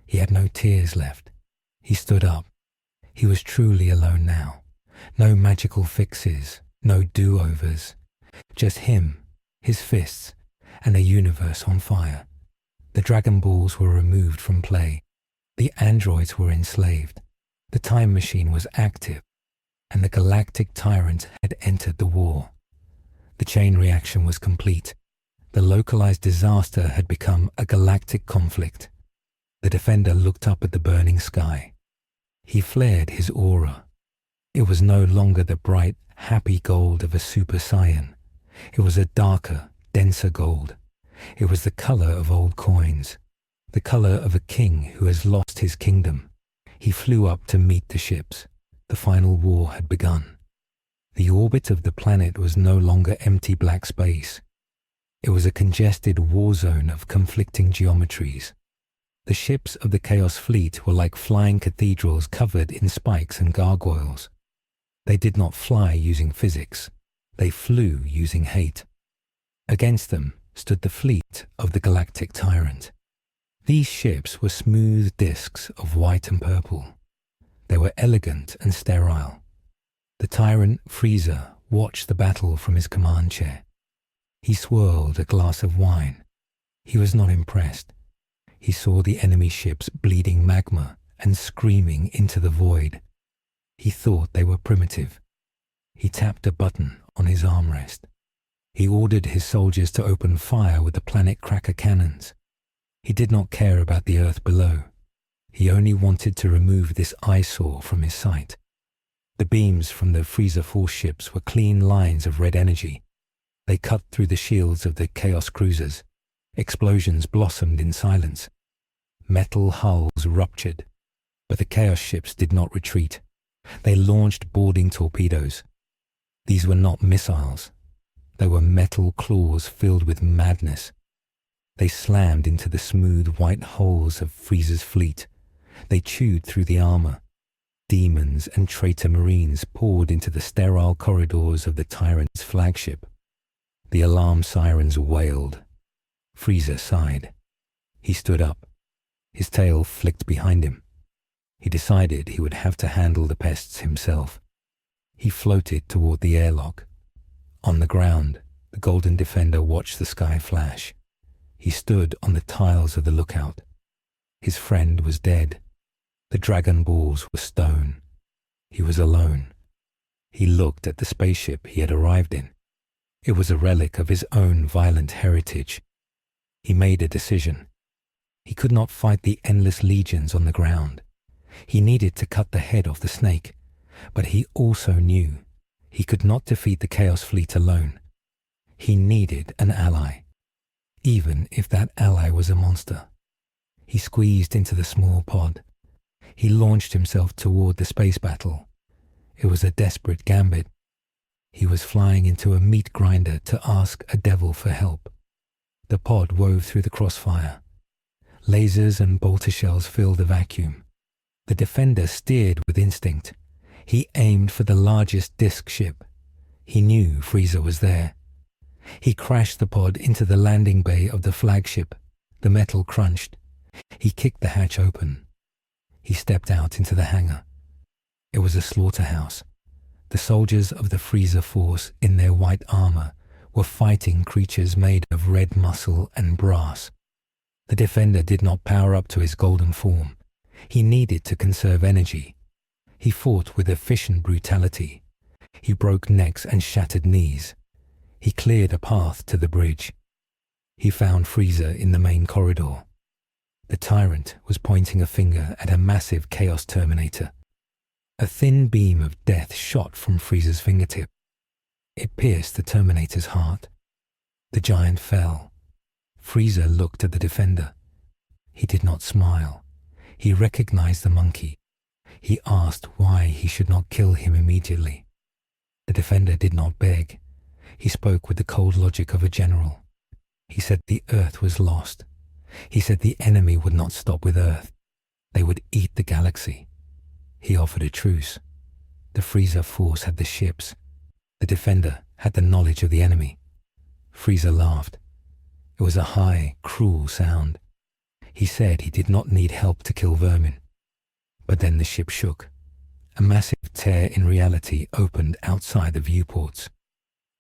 He had no tears left. He stood up. He was truly alone now. No magical fixes, no do-overs. Just him, his fists, and a universe on fire. The Dragon Balls were removed from play. The androids were enslaved. The time machine was active, and the galactic tyrant had entered the war. The chain reaction was complete. The localized disaster had become a galactic conflict. The defender looked up at the burning sky. He flared his aura. It was no longer the bright, happy gold of a Super Saiyan. It was a darker, denser gold. It was the color of old coins, the color of a king who has lost his kingdom. He flew up to meet the ships. The final war had begun. The orbit of the planet was no longer empty black space. It was a congested war zone of conflicting geometries. The ships of the Chaos Fleet were like flying cathedrals covered in spikes and gargoyles. They did not fly using physics. They flew using hate. Against them stood the fleet of the galactic tyrant. These ships were smooth discs of white and purple. They were elegant and sterile. The tyrant Frieza watched the battle from his command chair. He swirled a glass of wine. He was not impressed. He saw the enemy ships bleeding magma and screaming into the void. He thought they were primitive. He tapped a button on his armrest. He ordered his soldiers to open fire with the planet cracker cannons. He did not care about the earth below. He only wanted to remove this eyesore from his sight. The beams from the Frieza force ships were clean lines of red energy. They cut through the shields of the Chaos cruisers. Explosions blossomed in silence. Metal hulls ruptured, but the Chaos ships did not retreat. They launched boarding torpedoes. These were not missiles. They were metal claws filled with madness. They slammed into the smooth white hulls of Frieza's fleet. They chewed through the armor. Demons and traitor marines poured into the sterile corridors of the tyrant's flagship. The alarm sirens wailed. Frieza sighed. He stood up. His tail flicked behind him. He decided he would have to handle the pests himself. He floated toward the airlock. On the ground, the Golden Defender watched the sky flash. He stood on the tiles of the lookout. His friend was dead. The Dragon Balls were stone. He was alone. He looked at the spaceship he had arrived in. It was a relic of his own violent heritage. He made a decision. He could not fight the endless legions on the ground. He needed to cut the head off the snake, but he also knew he could not defeat the Chaos Fleet alone. He needed an ally, even if that ally was a monster. He squeezed into the small pod. He launched himself toward the space battle. It was a desperate gambit. He was flying into a meat grinder to ask a devil for help. The pod wove through the crossfire. Lasers and bolter shells filled the vacuum. The defender steered with instinct. He aimed for the largest disk ship. He knew Frieza was there. He crashed the pod into the landing bay of the flagship. The metal crunched. He kicked the hatch open. He stepped out into the hangar. It was a slaughterhouse. The soldiers of the Frieza force in their white armor were fighting creatures made of red muscle and brass. The defender did not power up to his golden form. He needed to conserve energy. He fought with efficient brutality. He broke necks and shattered knees. He cleared a path to the bridge. He found Frieza in the main corridor. The tyrant was pointing a finger at a massive Chaos Terminator. A thin beam of death shot from Frieza's fingertip. It pierced the Terminator's heart. The giant fell. Frieza looked at the defender. He did not smile. He recognized the monkey. He asked why he should not kill him immediately. The defender did not beg. He spoke with the cold logic of a general. He said the Earth was lost. He said the enemy would not stop with Earth. They would eat the galaxy. He offered a truce. The Frieza force had the ships. The defender had the knowledge of the enemy. Frieza laughed. It was a high, cruel sound. He said he did not need help to kill vermin. But then the ship shook. A massive tear in reality opened outside the viewports.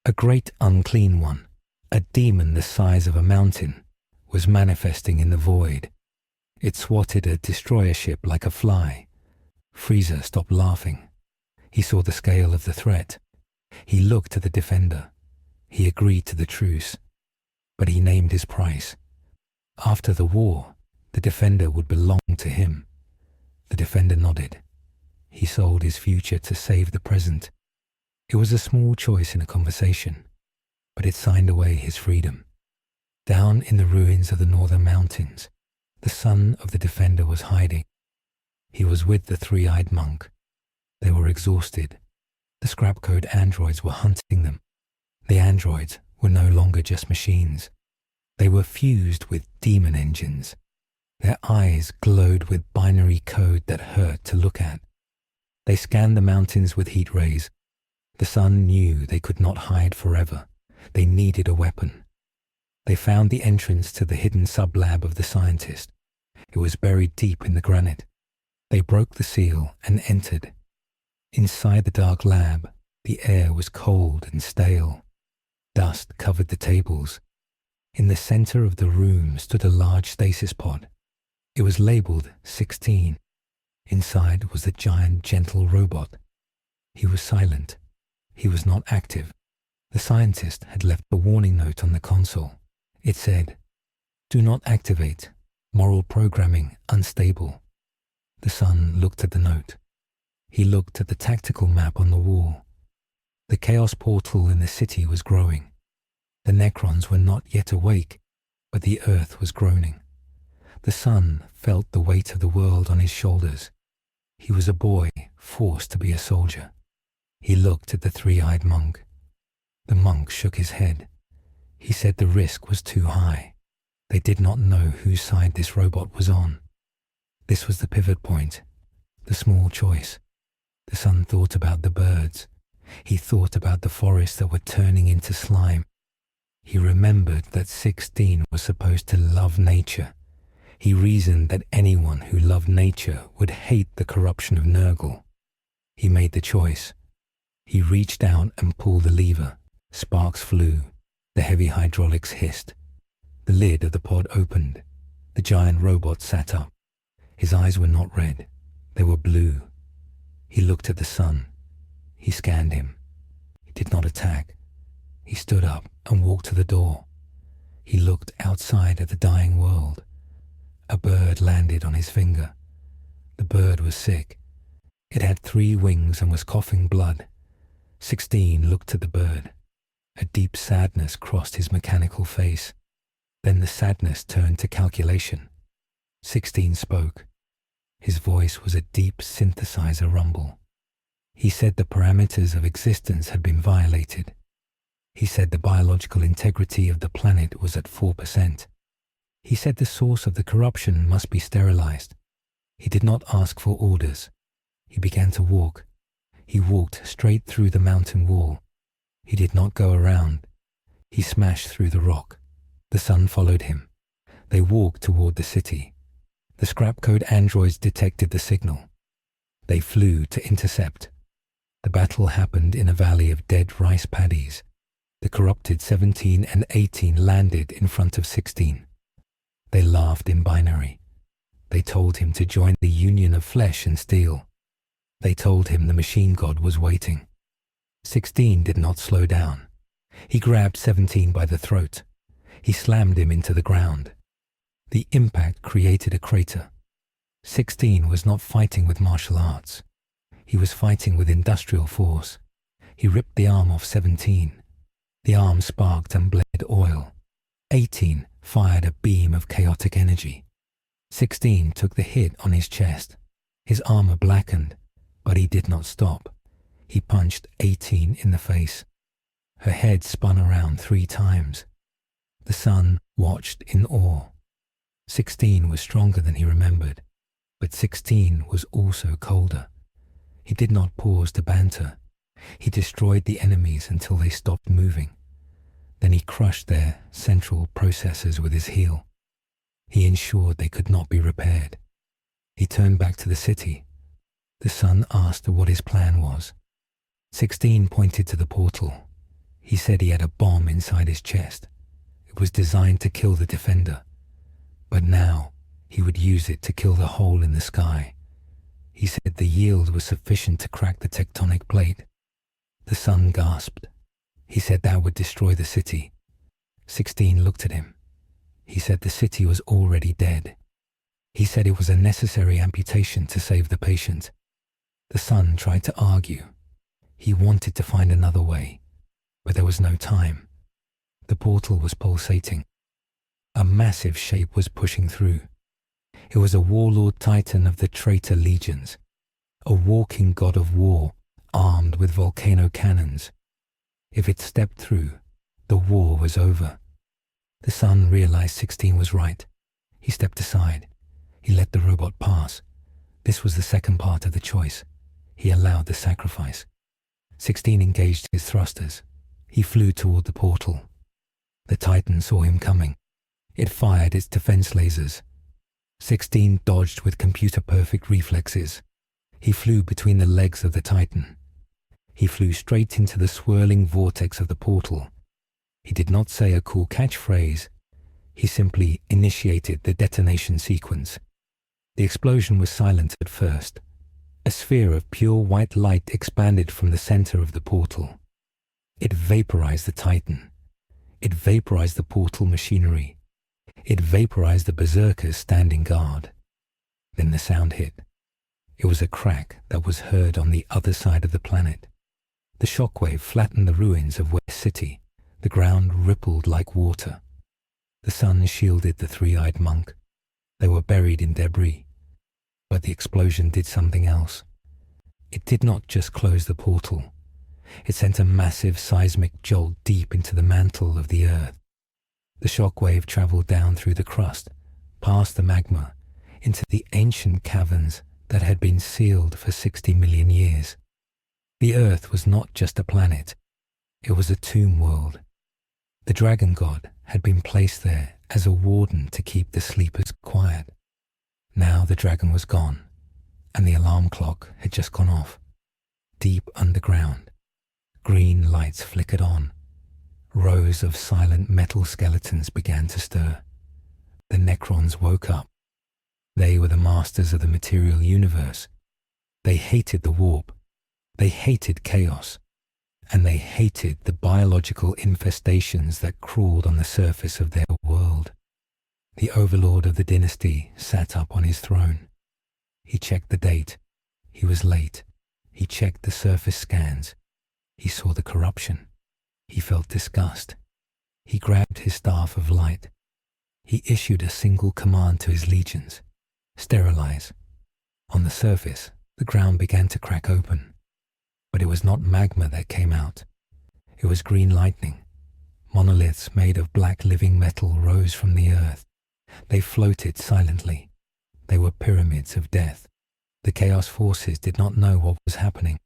A great unclean one, a demon the size of a mountain, was manifesting in the void. It swatted a destroyer ship like a fly. Frieza stopped laughing. He saw the scale of the threat. He looked at the defender. He agreed to the truce. But he named his price. After the war, the defender would belong to him. The defender nodded. He sold his future to save the present. It was a small choice in a conversation, but it signed away his freedom. Down in the ruins of the northern mountains, the son of the defender was hiding. He was with the three-eyed monk. They were exhausted. The scrap-code androids were hunting them. The androids were no longer just machines. They were fused with demon engines. Their eyes glowed with binary code that hurt to look at. They scanned the mountains with heat rays. The sun knew they could not hide forever. They needed a weapon. They found the entrance to the hidden sub-lab of the scientist. It was buried deep in the granite. They broke the seal and entered. Inside the dark lab, the air was cold and stale. Dust covered the tables. In the center of the room stood a large stasis pod. It was labeled 16. Inside was the giant, gentle robot. He was silent. He was not active. The scientist had left a warning note on the console. It said, "Do not activate. Moral programming unstable." The son looked at the note. He looked at the tactical map on the wall. The chaos portal in the city was growing. The Necrons were not yet awake, but the earth was groaning. The son felt the weight of the world on his shoulders. He was a boy forced to be a soldier. He looked at the three-eyed monk. The monk shook his head. He said the risk was too high. They did not know whose side this robot was on. This was the pivot point, the small choice. The son thought about the birds. He thought about the forests that were turning into slime. He remembered that 16 was supposed to love nature. He reasoned that anyone who loved nature would hate the corruption of Nurgle. He made the choice. He reached out and pulled the lever. Sparks flew. The heavy hydraulics hissed. The lid of the pod opened. The giant robot sat up. His eyes were not red. They were blue. He looked at the sun. He scanned him. He did not attack. He stood up and walked to the door. He looked outside at the dying world. A bird landed on his finger. The bird was sick. It had 3 wings and was coughing blood. 16 looked at the bird. A deep sadness crossed his mechanical face. Then the sadness turned to calculation. 16 spoke. His voice was a deep synthesizer rumble. He said the parameters of existence had been violated. He said the biological integrity of the planet was at 4%. He said the source of the corruption must be sterilized. He did not ask for orders. He began to walk. He walked straight through the mountain wall. He did not go around. He smashed through the rock. The sun followed him. They walked toward the city. The scrap code androids detected the signal. They flew to intercept. The battle happened in a valley of dead rice paddies. The corrupted 17 and 18 landed in front of 16. They laughed in binary. They told him to join the union of flesh and steel. They told him the machine god was waiting. 16 did not slow down. He grabbed 17 by the throat. He slammed him into the ground. The impact created a crater. 16 was not fighting with martial arts. He was fighting with industrial force. He ripped the arm off 17. The arm sparked and bled oil. 18 fired a beam of chaotic energy. 16 took the hit on his chest. His armor blackened, but he did not stop. He punched 18 in the face. Her head spun around 3 times. The sun watched in awe. 16 was stronger than he remembered, but 16 was also colder. He did not pause to banter. He destroyed the enemies until they stopped moving. Then he crushed their central processors with his heel. He ensured they could not be repaired. He turned back to the city. The sun asked what his plan was. 16 pointed to the portal. He said he had a bomb inside his chest. It was designed to kill the defender. But now he would use it to kill the hole in the sky. He said the yield was sufficient to crack the tectonic plate. The sun gasped. He said that would destroy the city. 16 looked at him. He said the city was already dead. He said it was a necessary amputation to save the patient. The sun tried to argue. He wanted to find another way, but there was no time. The portal was pulsating. A massive shape was pushing through. It was a warlord titan of the traitor legions, a walking god of war armed with volcano cannons. If it stepped through, the war was over. The sun realized 16 was right. He stepped aside. He let the robot pass. This was the second part of the choice. He allowed the sacrifice. 16 engaged his thrusters. He flew toward the portal. The Titan saw him coming. It fired its defense lasers. 16 dodged with computer-perfect reflexes. He flew between the legs of the Titan. He flew straight into the swirling vortex of the portal. He did not say a cool catchphrase. He simply initiated the detonation sequence. The explosion was silent at first. A sphere of pure white light expanded from the center of the portal. It vaporized the Titan. It vaporized the portal machinery. It vaporized the Berzerkers standing guard. Then the sound hit. It was a crack that was heard on the other side of the planet. The shockwave flattened the ruins of West City. The ground rippled like water. The sun shielded the three-eyed monk. They were buried in debris. But the explosion did something else. It did not just close the portal. It sent a massive seismic jolt deep into the mantle of the earth. The shockwave traveled down through the crust, past the magma, into the ancient caverns that had been sealed for 60 million years. The earth was not just a planet. It was a tomb world. The dragon god had been placed there as a warden to keep the sleepers quiet. Now the dragon was gone, and the alarm clock had just gone off. Deep underground, green lights flickered on. Rows of silent metal skeletons began to stir. The Necrons woke up. They were the masters of the material universe. They hated the warp. They hated chaos. And they hated the biological infestations that crawled on the surface of their world. The overlord of the dynasty sat up on his throne. He checked the date. He was late. He checked the surface scans. He saw the corruption. He felt disgust. He grabbed his staff of light. He issued a single command to his legions: sterilize. On the surface, the ground began to crack open. But it was not magma that came out. It was green lightning. Monoliths made of black living metal rose from the earth. They floated silently. They were pyramids of death. The Chaos forces did not know what was happening.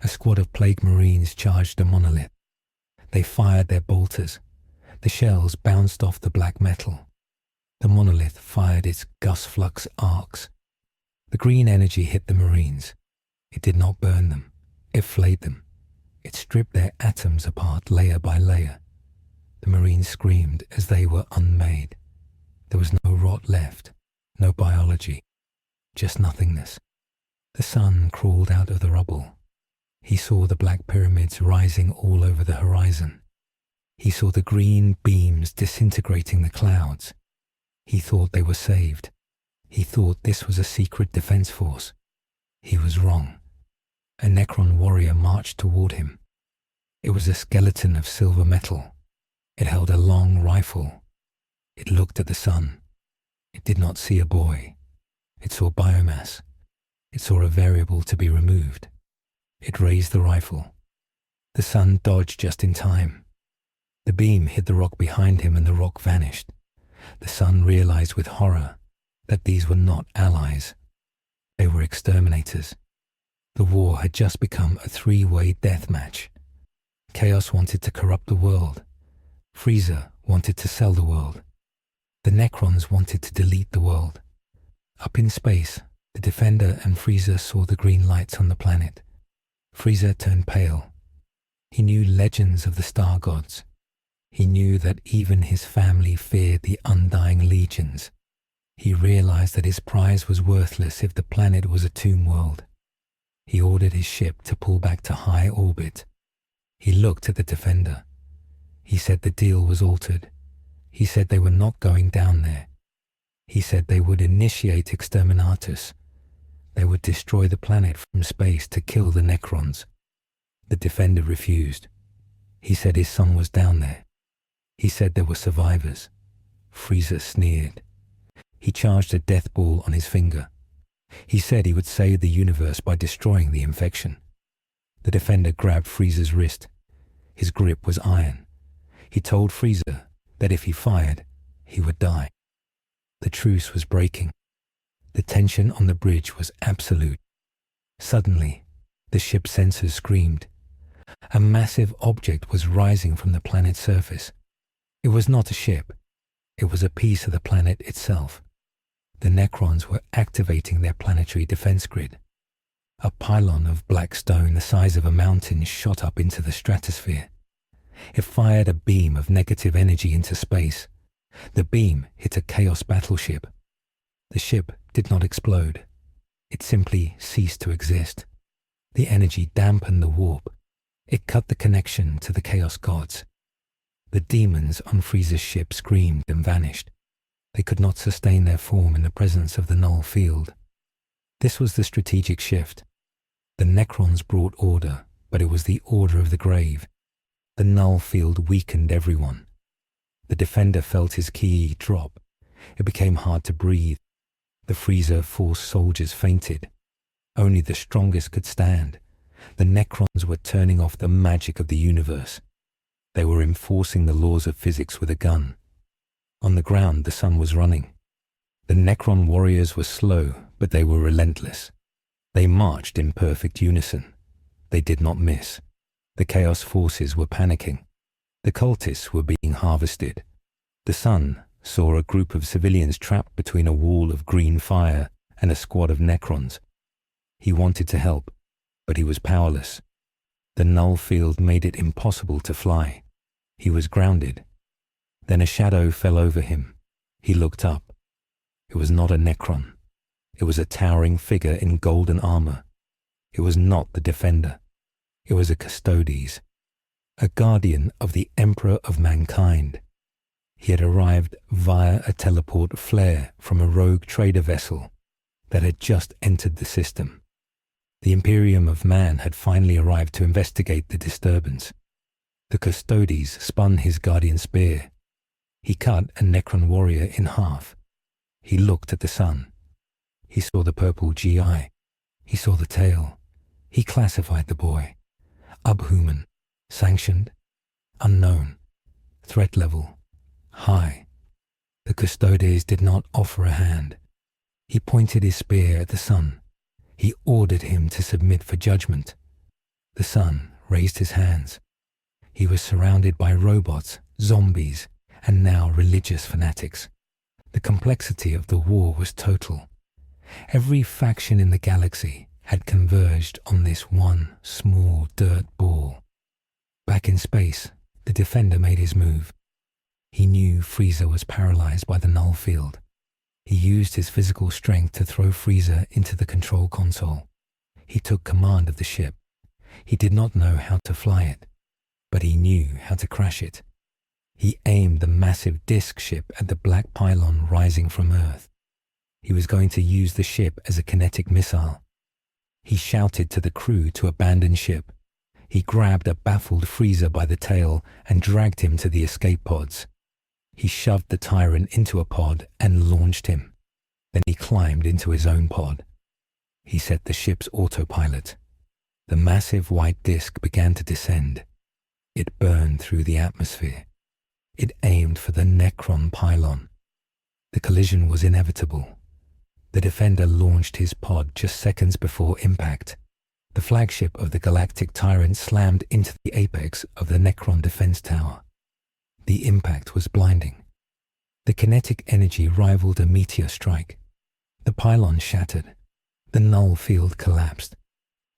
A squad of plague marines charged a monolith. They fired their bolters. The shells bounced off the black metal. The monolith fired its gus flux arcs. The green energy hit the marines. It did not burn them. It flayed them. It stripped their atoms apart layer by layer. The marines screamed as they were unmade. There was no rot left, no biology, just nothingness. The sun crawled out of the rubble. He saw the black pyramids rising all over the horizon. He saw the green beams disintegrating the clouds. He thought they were saved. He thought this was a secret defense force. He was wrong. A Necron warrior marched toward him. It was a skeleton of silver metal. It held a long rifle. It looked at the sun. It did not see a boy. It saw biomass. It saw a variable to be removed. It raised the rifle. The sun dodged just in time. The beam hit the rock behind him and the rock vanished. The sun realized with horror that these were not allies. They were exterminators. The war had just become a three-way death match. Chaos wanted to corrupt the world. Frieza wanted to sell the world. The Necrons wanted to delete the world. Up in space, the Defender and Frieza saw the green lights on the planet. Frieza turned pale. He knew legends of the star gods. He knew that even his family feared the undying legions. He realized that his prize was worthless if the planet was a tomb world. He ordered his ship to pull back to high orbit. He looked at the Defender. He said the deal was altered. He said they were not going down there. He said they would initiate Exterminatus. They would destroy the planet from space to kill the Necrons. The Defender refused. He said his son was down there. He said there were survivors. Frieza sneered. He charged a death ball on his finger. He said he would save the universe by destroying the infection. The Defender grabbed Frieza's wrist. His grip was iron. He told Frieza that if he fired, he would die. The truce was breaking. The tension on the bridge was absolute. Suddenly, the ship's sensors screamed. A massive object was rising from the planet's surface. It was not a ship. It was a piece of the planet itself. The Necrons were activating their planetary defense grid. A pylon of black stone the size of a mountain shot up into the stratosphere. It fired a beam of negative energy into space. The beam hit a Chaos battleship. The ship did not explode. It simply ceased to exist. The energy dampened the warp. It cut the connection to the Chaos gods. The demons on Frieza's ship screamed and vanished. They could not sustain their form in the presence of the null field. This was the strategic shift. The Necrons brought order, but it was the order of the grave. The null field weakened everyone. The Defender felt his ki drop. It became hard to breathe. The Frieza Force soldiers fainted. Only the strongest could stand. The Necrons were turning off the magic of the universe. They were enforcing the laws of physics with a gun. On the ground, the sun was running. The Necron warriors were slow, but they were relentless. They marched in perfect unison. They did not miss. The Chaos forces were panicking. The cultists were being harvested. The sun saw a group of civilians trapped between a wall of green fire and a squad of Necrons. He wanted to help, but he was powerless. The null field made it impossible to fly. He was grounded. Then a shadow fell over him. He looked up. It was not a Necron. It was a towering figure in golden armor. It was not the Defender. It was a Custodes, a guardian of the Emperor of Mankind. He had arrived via a teleport flare from a rogue trader vessel that had just entered the system. The Imperium of Man had finally arrived to investigate the disturbance. The Custodes spun his guardian spear. He cut a Necron warrior in half. He looked at the sun. He saw the purple GI. He saw the tail. He classified the boy. Subhuman, sanctioned, unknown, threat level, high. The Custodes did not offer a hand. He pointed his spear at the sun. He ordered him to submit for judgment. The sun raised his hands. He was surrounded by robots, zombies, and now religious fanatics. The complexity of the war was total. Every faction in the galaxy had converged on this one small dirt ball. Back in space, the Defender made his move. He knew Frieza was paralyzed by the null field. He used his physical strength to throw Frieza into the control console. He took command of the ship. He did not know how to fly it, but he knew how to crash it. He aimed the massive disc ship at the black pylon rising from Earth. He was going to use the ship as a kinetic missile. He shouted to the crew to abandon ship. He grabbed a baffled Frieza by the tail and dragged him to the escape pods. He shoved the tyrant into a pod and launched him. Then he climbed into his own pod. He set the ship's autopilot. The massive white disc began to descend. It burned through the atmosphere. It aimed for the Necron pylon. The collision was inevitable. The Defender launched his pod just seconds before impact. The flagship of the galactic tyrant slammed into the apex of the Necron defense tower. The impact was blinding. The kinetic energy rivaled a meteor strike. The pylon shattered. The null field collapsed.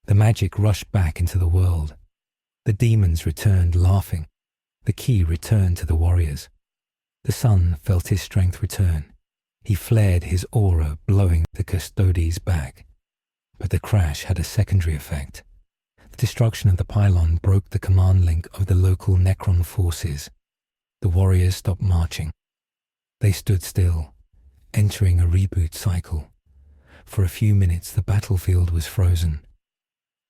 The magic rushed back into the world. The demons returned laughing. The ki returned to the warriors. The sun felt his strength return. He flared his aura, blowing the Custodes back. But the crash had a secondary effect. The destruction of the pylon broke the command link of the local Necron forces. The warriors stopped marching. They stood still, entering a reboot cycle. For a few minutes the battlefield was frozen.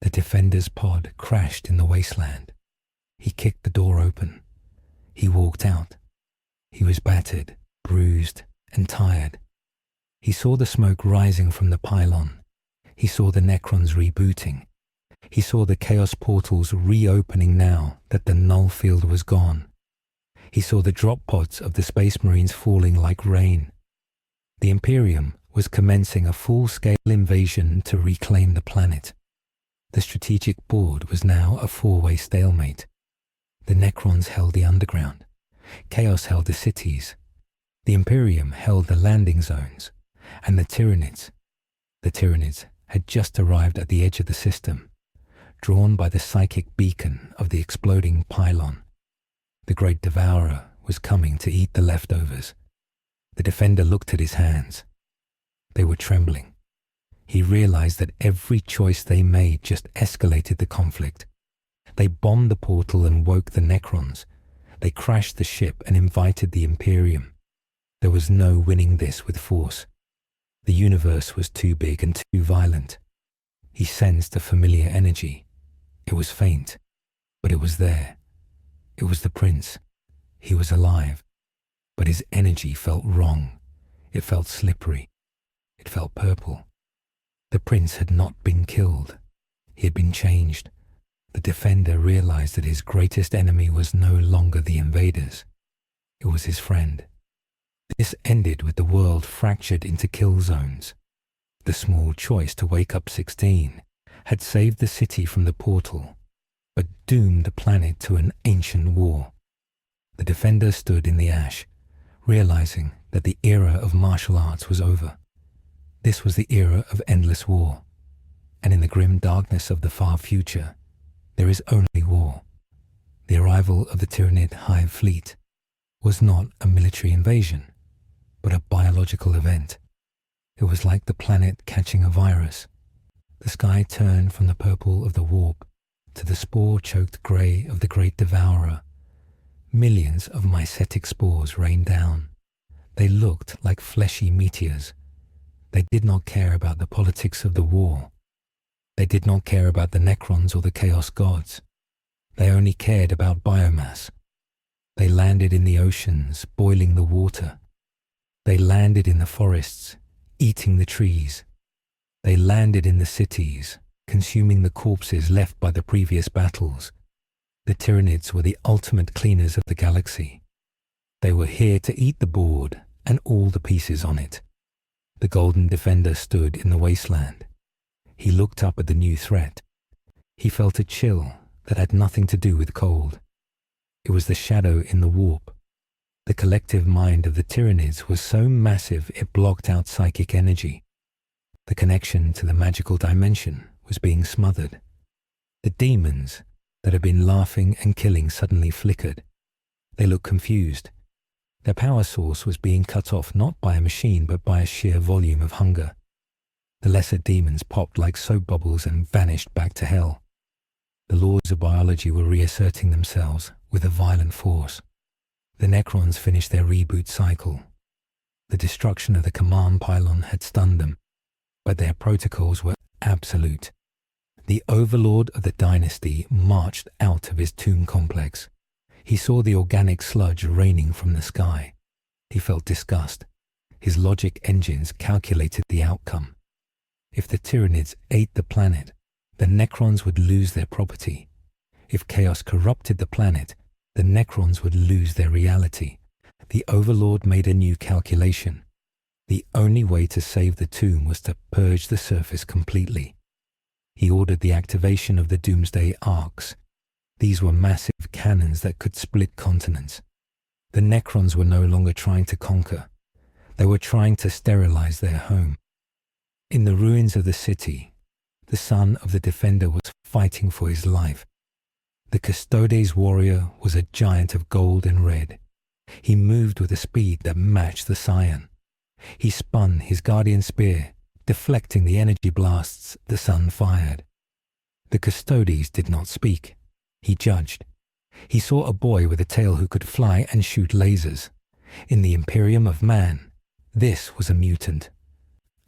The Defender's pod crashed in the wasteland. He kicked the door open. He walked out. He was battered, bruised, and tired. He saw the smoke rising from the pylon. He saw the Necrons rebooting. He saw the Chaos portals reopening now that the null field was gone. He saw the drop pods of the Space Marines falling like rain. The Imperium was commencing a full-scale invasion to reclaim the planet. The strategic board was now a four-way stalemate. The Necrons held the underground. Chaos held the cities. The Imperium held the landing zones. And the Tyranids had just arrived at the edge of the system, drawn by the psychic beacon of the exploding pylon. The great devourer was coming to eat the leftovers. The Defender looked at his hands. They were trembling. He realized that every choice they made just escalated the conflict. They bombed the portal and woke the Necrons. They crashed the ship and invited the Imperium. There was no winning this with force. The universe was too big and too violent. He sensed a familiar energy. It was faint, but it was there. It was the prince. He was alive, but his energy felt wrong. It felt slippery. It felt purple. The prince had not been killed. He had been changed. The Defender realized that his greatest enemy was no longer the invaders. It was his friend. This ended with the world fractured into kill zones. The small choice to wake up 16 had saved the city from the portal, but doomed the planet to an ancient war. The Defender stood in the ash, realizing that the era of martial arts was over. This was the era of endless war, and in the grim darkness of the far future, there is only war. The arrival of the Tyranid Hive fleet was not a military invasion, but a biological event. It was like the planet catching a virus. The sky turned from the purple of the warp to the spore-choked grey of the Great Devourer. Millions of mycetic spores rained down. They looked like fleshy meteors. They did not care about the politics of the war. They did not care about the Necrons or the Chaos Gods. They only cared about biomass. They landed in the oceans, boiling the water. They landed in the forests, eating the trees. They landed in the cities, consuming the corpses left by the previous battles. The Tyranids were the ultimate cleaners of the galaxy. They were here to eat the board and all the pieces on it. The Golden Defender stood in the wasteland. He looked up at the new threat. He felt a chill that had nothing to do with cold. It was the shadow in the warp. The collective mind of the Tyranids was so massive it blocked out psychic energy. The connection to the magical dimension was being smothered. The demons that had been laughing and killing suddenly flickered. They looked confused. Their power source was being cut off not by a machine but by a sheer volume of hunger. The lesser demons popped like soap bubbles and vanished back to hell. The laws of biology were reasserting themselves with a violent force. The Necrons finished their reboot cycle. The destruction of the command pylon had stunned them, but their protocols were absolute. The overlord of the dynasty marched out of his tomb complex. He saw the organic sludge raining from the sky. He felt disgust. His logic engines calculated the outcome. If the Tyranids ate the planet, the Necrons would lose their property. If chaos corrupted the planet, the Necrons would lose their reality. The Overlord made a new calculation. The only way to save the tomb was to purge the surface completely. He ordered the activation of the Doomsday Arcs. These were massive cannons that could split continents. The Necrons were no longer trying to conquer. They were trying to sterilize their home. In the ruins of the city, the son of the Defender was fighting for his life. The Custodes warrior was a giant of gold and red. He moved with a speed that matched the Saiyan. He spun his guardian spear, deflecting the energy blasts the sun fired. The Custodes did not speak. He judged. He saw a boy with a tail who could fly and shoot lasers. In the Imperium of Man, this was a mutant.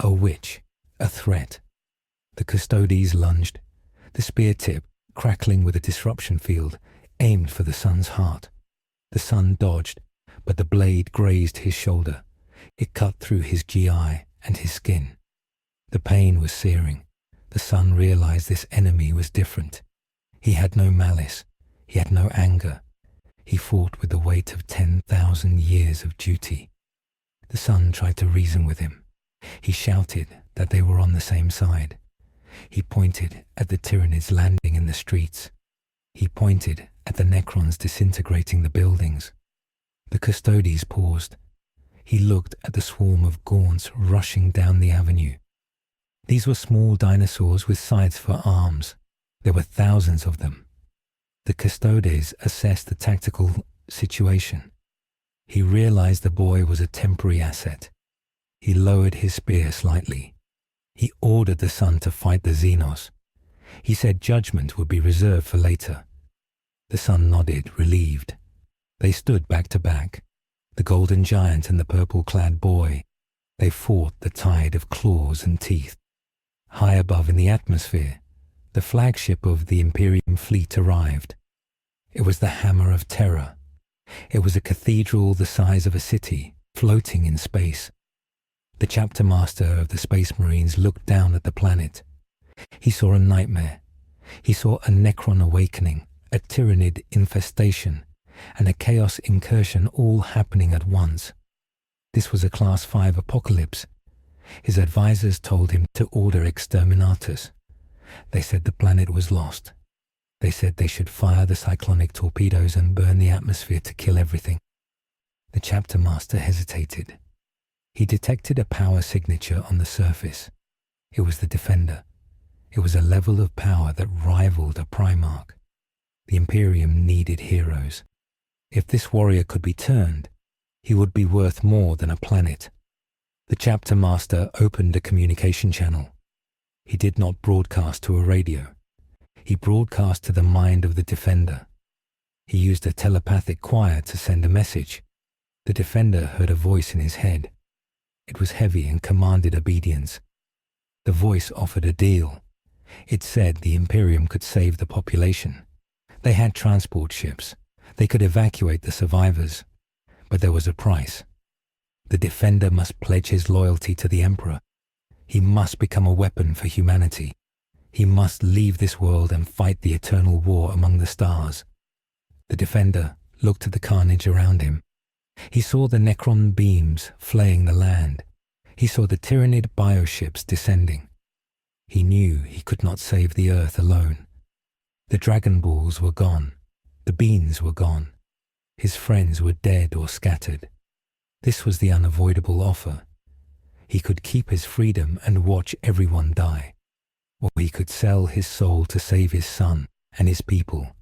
A witch. A threat. The Custodes lunged. The spear tip, crackling with a disruption field, aimed for the sun's heart. The sun dodged, but the blade grazed his shoulder. It cut through his GI and his skin. The pain was searing. The sun realized this enemy was different. He had no malice. He had no anger. He fought with the weight of 10,000 years of duty. The sun tried to reason with him. He shouted that they were on the same side. He pointed at the Tyranids landing in the streets. He pointed at the Necrons disintegrating the buildings. The Custodes paused. He looked at the swarm of Gaunts rushing down the avenue. These were small dinosaurs with sides for arms. There were thousands of them. The Custodes assessed the tactical situation. He realized the boy was a temporary asset. He lowered his spear slightly. He ordered the sun to fight the Xenos. He said judgment would be reserved for later. The sun nodded, relieved. They stood back to back, the golden giant and the purple-clad boy. They fought the tide of claws and teeth. High above in the atmosphere, the flagship of the Imperium fleet arrived. It was the Hammer of Terror. It was a cathedral the size of a city, floating in space. The chapter master of the Space Marines looked down at the planet. He saw a nightmare. He saw a Necron awakening, a Tyranid infestation, and a Chaos incursion all happening at once. This was a Class 5 apocalypse. His advisors told him to order Exterminatus. They said the planet was lost. They said they should fire the cyclonic torpedoes and burn the atmosphere to kill everything. The chapter master hesitated. He detected a power signature on the surface. It was the Defender. It was a level of power that rivaled a Primarch. The Imperium needed heroes. If this warrior could be turned, he would be worth more than a planet. The chapter master opened a communication channel. He did not broadcast to a radio. He broadcast to the mind of the defender. He used a telepathic choir to send a message. The defender heard a voice in his head. It was heavy and commanded obedience. The voice offered a deal. It said the Imperium could save the population. They had transport ships. They could evacuate the survivors. But there was a price. The defender must pledge his loyalty to the Emperor. He must become a weapon for humanity. He must leave this world and fight the eternal war among the stars. The defender looked at the carnage around him. He saw the Necron beams flaying the land. He saw the Tyranid bioships descending. He knew he could not save the Earth alone. The Dragon Balls were gone. The beans were gone. His friends were dead or scattered. This was the unavoidable offer. He could keep his freedom and watch everyone die, or he could sell his soul to save his son and his people.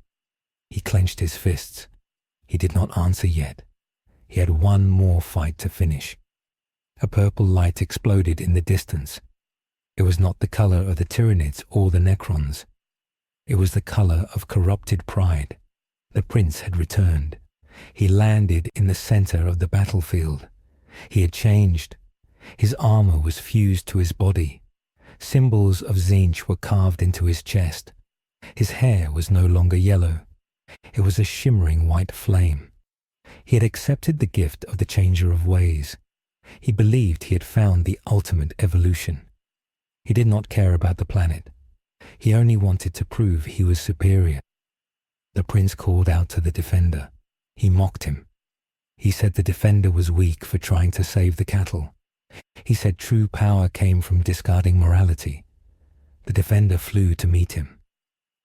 He clenched his fists. He did not answer yet. He had one more fight to finish. A purple light exploded in the distance. It was not the color of the Tyranids or the Necrons. It was the color of corrupted pride. The prince had returned. He landed in the center of the battlefield. He had changed. His armor was fused to his body. Symbols of Tzeentch were carved into his chest. His hair was no longer yellow. It was a shimmering white flame. He had accepted the gift of the Changer of Ways. He believed he had found the ultimate evolution. He did not care about the planet. He only wanted to prove he was superior. The prince called out to the defender. He mocked him. He said the defender was weak for trying to save the cattle. He said true power came from discarding morality. The defender flew to meet him.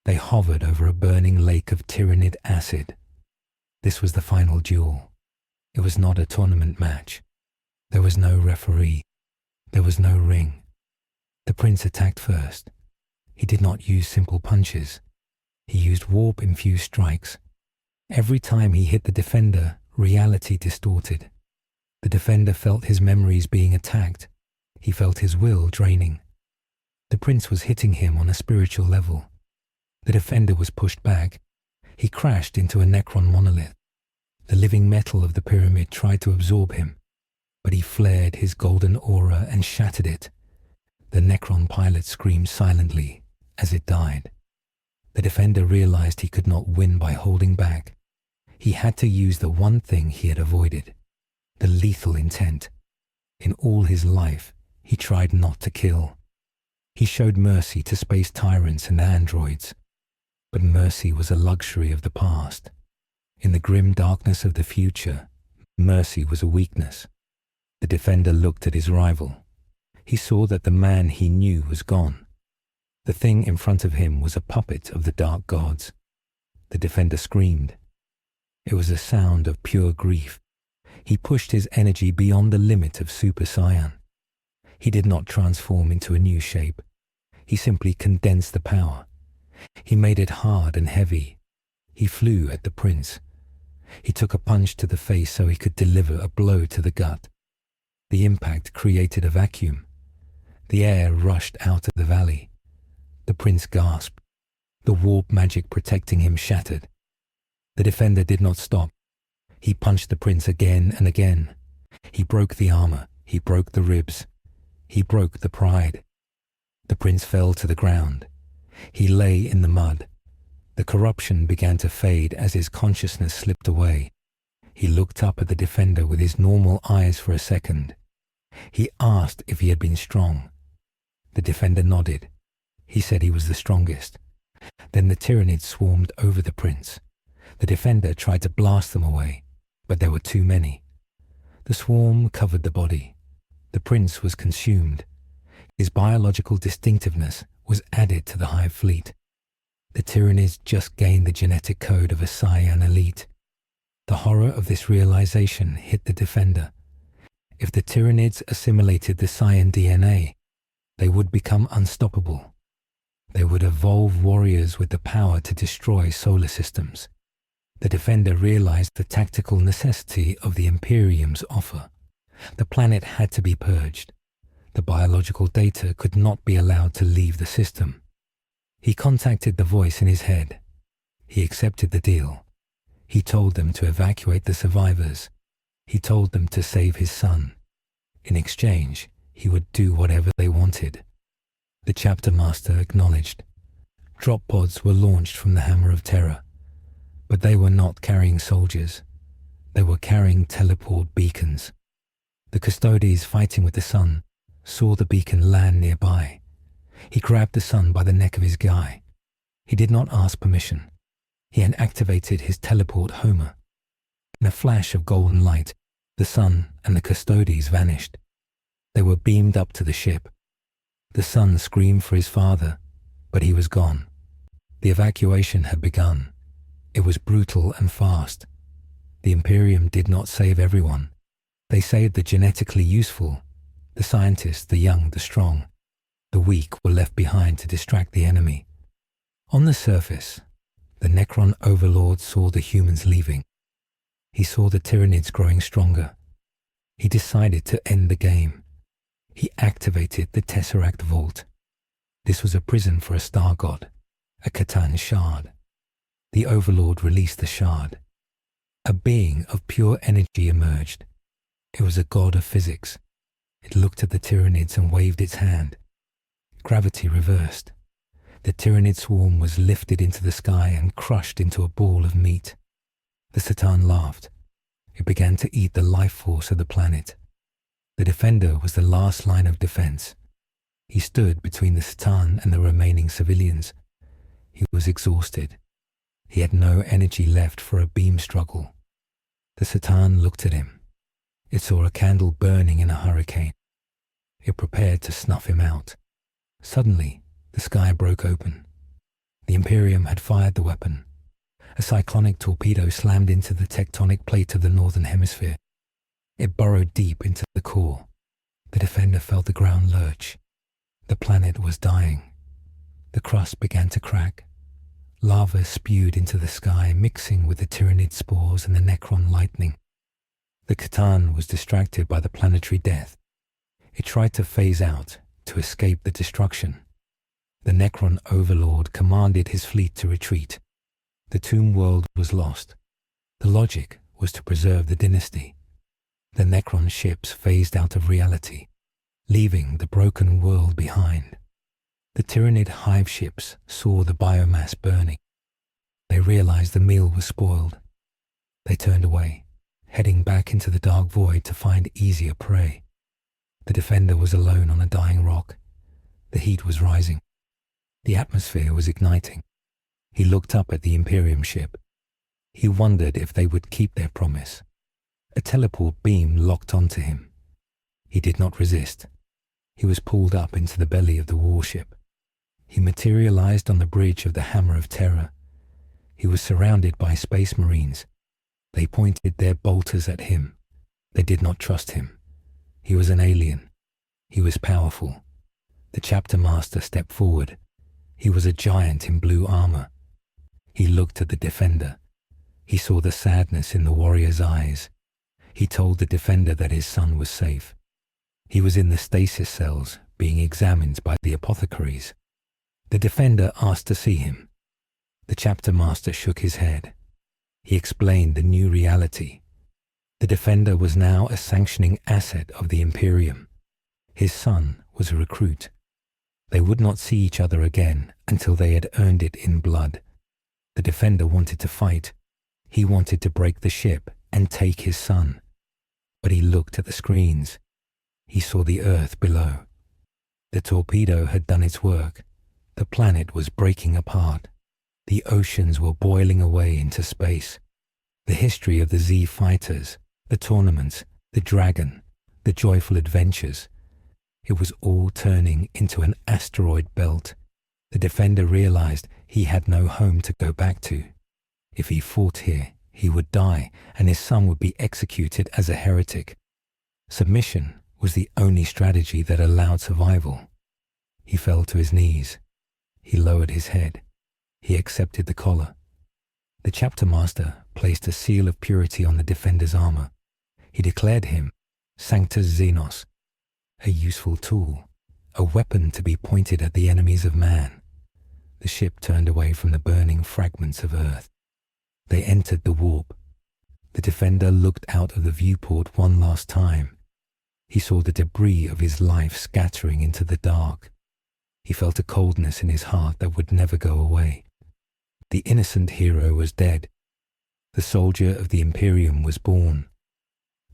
They hovered over a burning lake of Tyranid acid. This was the final duel. It was not a tournament match. There was no referee. There was no ring. The prince attacked first. He did not use simple punches. He used warp-infused strikes. Every time he hit the defender, reality distorted. The defender felt his memories being attacked. He felt his will draining. The prince was hitting him on a spiritual level. The defender was pushed back. He crashed into a Necron monolith. The living metal of the pyramid tried to absorb him, but he flared his golden aura and shattered it. The Necron pilot screamed silently as it died. The defender realized he could not win by holding back. He had to use the one thing he had avoided, the lethal intent. In all his life, he tried not to kill. He showed mercy to space tyrants and androids, but mercy was a luxury of the past. In the grim darkness of the future, mercy was a weakness. The defender looked at his rival. He saw that the man he knew was gone. The thing in front of him was a puppet of the dark gods. The defender screamed. It was a sound of pure grief. He pushed his energy beyond the limit of Super Saiyan. He did not transform into a new shape. He simply condensed the power. He made it hard and heavy. He flew at the prince. He took a punch to the face so he could deliver a blow to the gut. The impact created a vacuum. The air rushed out of the valley. The prince gasped. The warp magic protecting him shattered. The defender did not stop. He punched the prince again and again. He broke the armor. He broke the ribs. He broke the pride. The prince fell to the ground. He lay in the mud. The corruption began to fade as his consciousness slipped away. He looked up at the defender with his normal eyes for a second. He asked if he had been strong. The defender nodded. He said he was the strongest. Then the Tyranids swarmed over the prince. The defender tried to blast them away, but there were too many. The swarm covered the body. The prince was consumed. His biological distinctiveness was added to the Hive fleet. The Tyranids just gained the genetic code of a Saiyan elite. The horror of this realization hit the defender. If the Tyranids assimilated the Saiyan DNA, they would become unstoppable. They would evolve warriors with the power to destroy solar systems. The Defender realized the tactical necessity of the Imperium's offer. The planet had to be purged. The biological data could not be allowed to leave the system. He contacted the voice in his head. He accepted the deal. He told them to evacuate the survivors. He told them to save his son. In exchange, he would do whatever they wanted. The chapter master acknowledged. Drop pods were launched from the Hammer of Terror, but they were not carrying soldiers. They were carrying teleport beacons. The custodies fighting with the sun saw the beacon land nearby. He grabbed the sun by the neck of his guy. He did not ask permission. He had activated his teleport Homer. In a flash of golden light, the sun and the custodies vanished. They were beamed up to the ship. The son screamed for his father, but he was gone. The evacuation had begun. It was brutal and fast. The Imperium did not save everyone. They saved the genetically useful, the scientists, the young, the strong. The weak were left behind to distract the enemy. On the surface, the Necron overlord saw the humans leaving. He saw the Tyranids growing stronger. He decided to end the game. He activated the Tesseract Vault. This was a prison for a star god, a Catan shard. The Overlord released the shard. A being of pure energy emerged. It was a god of physics. It looked at the Tyranids and waved its hand. Gravity reversed. The Tyranid swarm was lifted into the sky and crushed into a ball of meat. The Satan laughed. It began to eat the life force of the planet. The Defender was the last line of defense. He stood between the Satan and the remaining civilians. He was exhausted. He had no energy left for a beam struggle. The Satan looked at him. It saw a candle burning in a hurricane. It prepared to snuff him out. Suddenly, the sky broke open. The Imperium had fired the weapon. A cyclonic torpedo slammed into the tectonic plate of the northern hemisphere. It burrowed deep into the core. The Defender felt the ground lurch. The planet was dying. The crust began to crack. Lava spewed into the sky, mixing with the Tyranid spores and the Necron lightning. The Catan was distracted by the planetary death. It tried to phase out, to escape the destruction. The Necron overlord commanded his fleet to retreat. The tomb world was lost. The logic was to preserve the dynasty. The Necron ships phased out of reality, leaving the broken world behind. The Tyranid hive ships saw the biomass burning. They realized the meal was spoiled. They turned away, heading back into the dark void to find easier prey. The Defender was alone on a dying rock. The heat was rising. The atmosphere was igniting. He looked up at the Imperium ship. He wondered if they would keep their promise. A teleport beam locked onto him. He did not resist. He was pulled up into the belly of the warship. He materialized on the bridge of the Hammer of Terror. He was surrounded by space marines. They pointed their bolters at him. They did not trust him. He was an alien. He was powerful. The chapter master stepped forward. He was a giant in blue armor. He looked at the Defender. He saw the sadness in the warrior's eyes. He told the Defender that his son was safe. He was in the stasis cells, being examined by the apothecaries. The Defender asked to see him. The chapter master shook his head. He explained the new reality. The Defender was now a sanctioning asset of the Imperium. His son was a recruit. They would not see each other again until they had earned it in blood. The Defender wanted to fight. He wanted to break the ship and take his son. But he looked at the screens. He saw the Earth below. The torpedo had done its work. The planet was breaking apart. The oceans were boiling away into space. The history of the Z fighters, the tournaments, the dragon, the joyful adventures. It was all turning into an asteroid belt. The Defender realized he had no home to go back to. If he fought here, he would die, and his son would be executed as a heretic. Submission was the only strategy that allowed survival. He fell to his knees. He lowered his head. He accepted the collar. The chapter master placed a seal of purity on the defender's armor. He declared him Sanctus Xenos, a useful tool, a weapon to be pointed at the enemies of man. The ship turned away from the burning fragments of Earth. They entered the warp. The defender looked out of the viewport one last time. He saw the debris of his life scattering into the dark. He felt a coldness in his heart that would never go away. The innocent hero was dead. The soldier of the Imperium was born.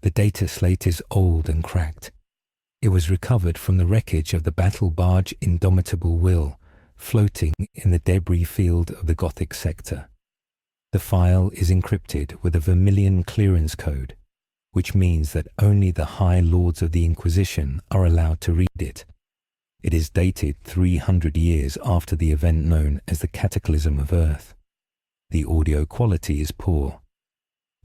The data slate is old and cracked. It was recovered from the wreckage of the battle barge Indomitable Will, floating in the debris field of the Gothic sector. The file is encrypted with a vermilion clearance code, which means that only the High Lords of the Inquisition are allowed to read it. It is dated 300 years after the event known as the Cataclysm of Earth. The audio quality is poor.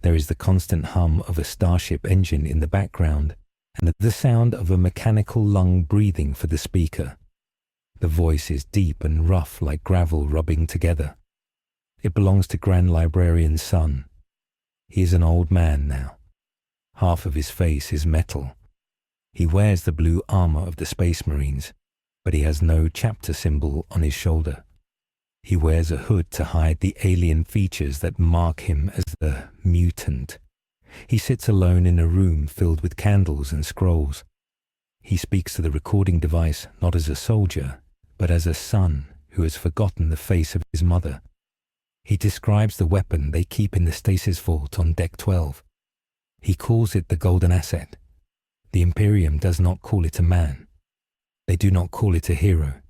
There is the constant hum of a starship engine in the background and the sound of a mechanical lung breathing for the speaker. The voice is deep and rough like gravel rubbing together. It belongs to Grand Librarian's son. He is an old man now. Half of his face is metal. He wears the blue armor of the Space Marines, but he has no chapter symbol on his shoulder. He wears a hood to hide the alien features that mark him as the mutant. He sits alone in a room filled with candles and scrolls. He speaks to the recording device not as a soldier, but as a son who has forgotten the face of his mother. He describes the weapon they keep in the stasis vault on Deck 12. He calls it the Golden Asset. The Imperium does not call it a man. They do not call it a hero.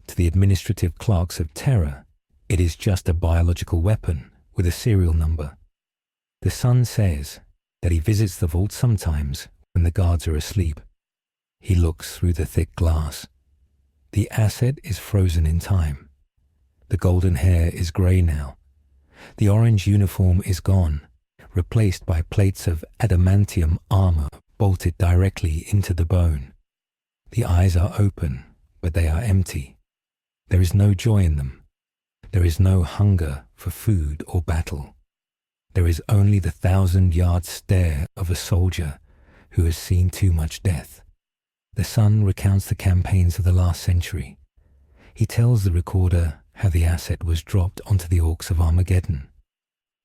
To the administrative clerks of Terra, it is just a biological weapon with a serial number. The son says that he visits the vault sometimes when the guards are asleep. He looks through the thick glass. The asset is frozen in time. The golden hair is grey now. The orange uniform is gone, replaced by plates of adamantium armor bolted directly into the bone. The eyes are open, but they are empty. There is no joy in them. There is no hunger for food or battle. There is only the 1,000-yard stare of a soldier who has seen too much death. The son recounts the campaigns of the last century. He tells the recorder how the asset was dropped onto the orcs of Armageddon.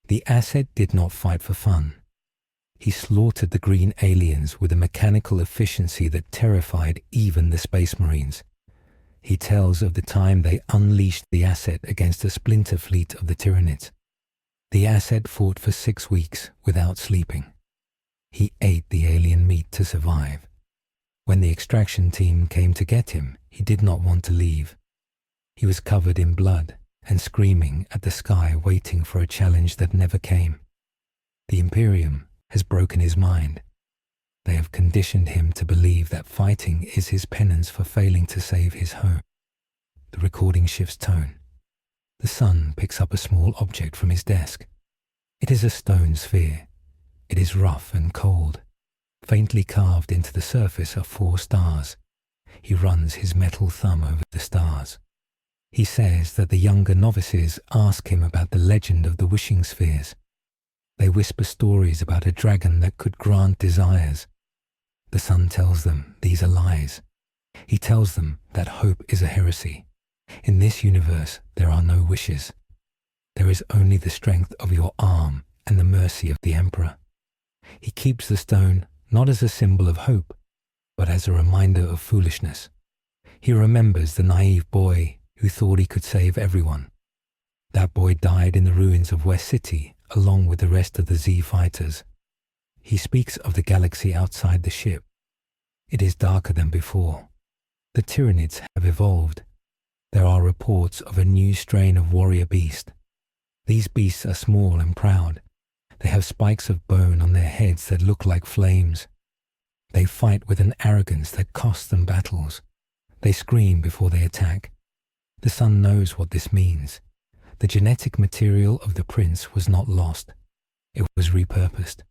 The asset did not fight for fun. He slaughtered the green aliens with a mechanical efficiency that terrified even the Space Marines. He tells of the time they unleashed the asset against a splinter fleet of the Tyranids. The asset fought for 6 weeks without sleeping. He ate the alien meat to survive. When the extraction team came to get him, he did not want to leave. He was covered in blood and screaming at the sky, waiting for a challenge that never came. The Imperium has broken his mind. They have conditioned him to believe that fighting is his penance for failing to save his home. The recording shifts tone. The son picks up a small object from his desk. It is a stone sphere. It is rough and cold. Faintly carved into the surface are 4 stars. He runs his metal thumb over the stars. He says that the younger novices ask him about the legend of the wishing spheres. They whisper stories about a dragon that could grant desires. The son tells them these are lies. He tells them that hope is a heresy. In this universe, there are no wishes. There is only the strength of your arm and the mercy of the Emperor. He keeps the stone not as a symbol of hope, but as a reminder of foolishness. He remembers the naive boy who thought he could save everyone. That boy died in the ruins of West City along with the rest of the Z fighters. He speaks of the galaxy outside the ship. It is darker than before. The Tyranids have evolved. There are reports of a new strain of warrior beast. These beasts are small and proud. They have spikes of bone on their heads that look like flames. They fight with an arrogance that costs them battles. They scream before they attack. The son knows what this means. The genetic material of the prince was not lost. It was repurposed.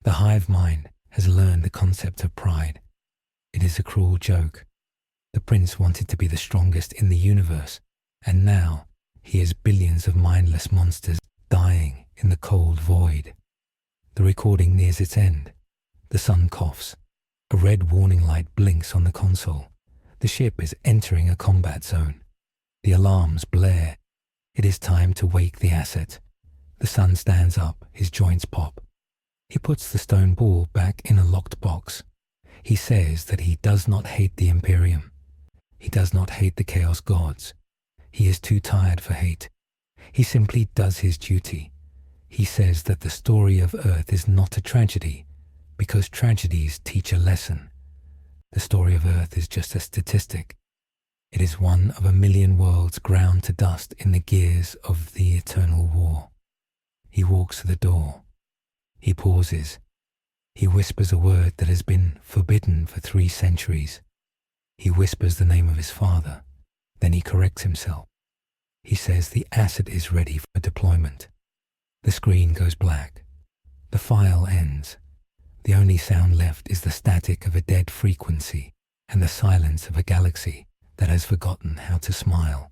The hive mind has learned the concept of pride. It is a cruel joke. The prince wanted to be the strongest in the universe. And now he is billions of mindless monsters dying in the cold void. The recording nears its end. The sun coughs. A red warning light blinks on the console. The ship is entering a combat zone. The alarms blare. It is time to wake the asset. The sun stands up, his joints pop. He puts the stone ball back in a locked box. He says that he does not hate the Imperium. He does not hate the Chaos Gods. He is too tired for hate. He simply does his duty. He says that the story of Earth is not a tragedy, because tragedies teach a lesson. The story of Earth is just a statistic. It is one of a million worlds ground to dust in the gears of the eternal war. He walks to the door. He pauses. He whispers a word that has been forbidden for 3 centuries. He whispers the name of his father. Then he corrects himself. He says the asset is ready for deployment. The screen goes black. The file ends. The only sound left is the static of a dead frequency and the silence of a galaxy that has forgotten how to smile.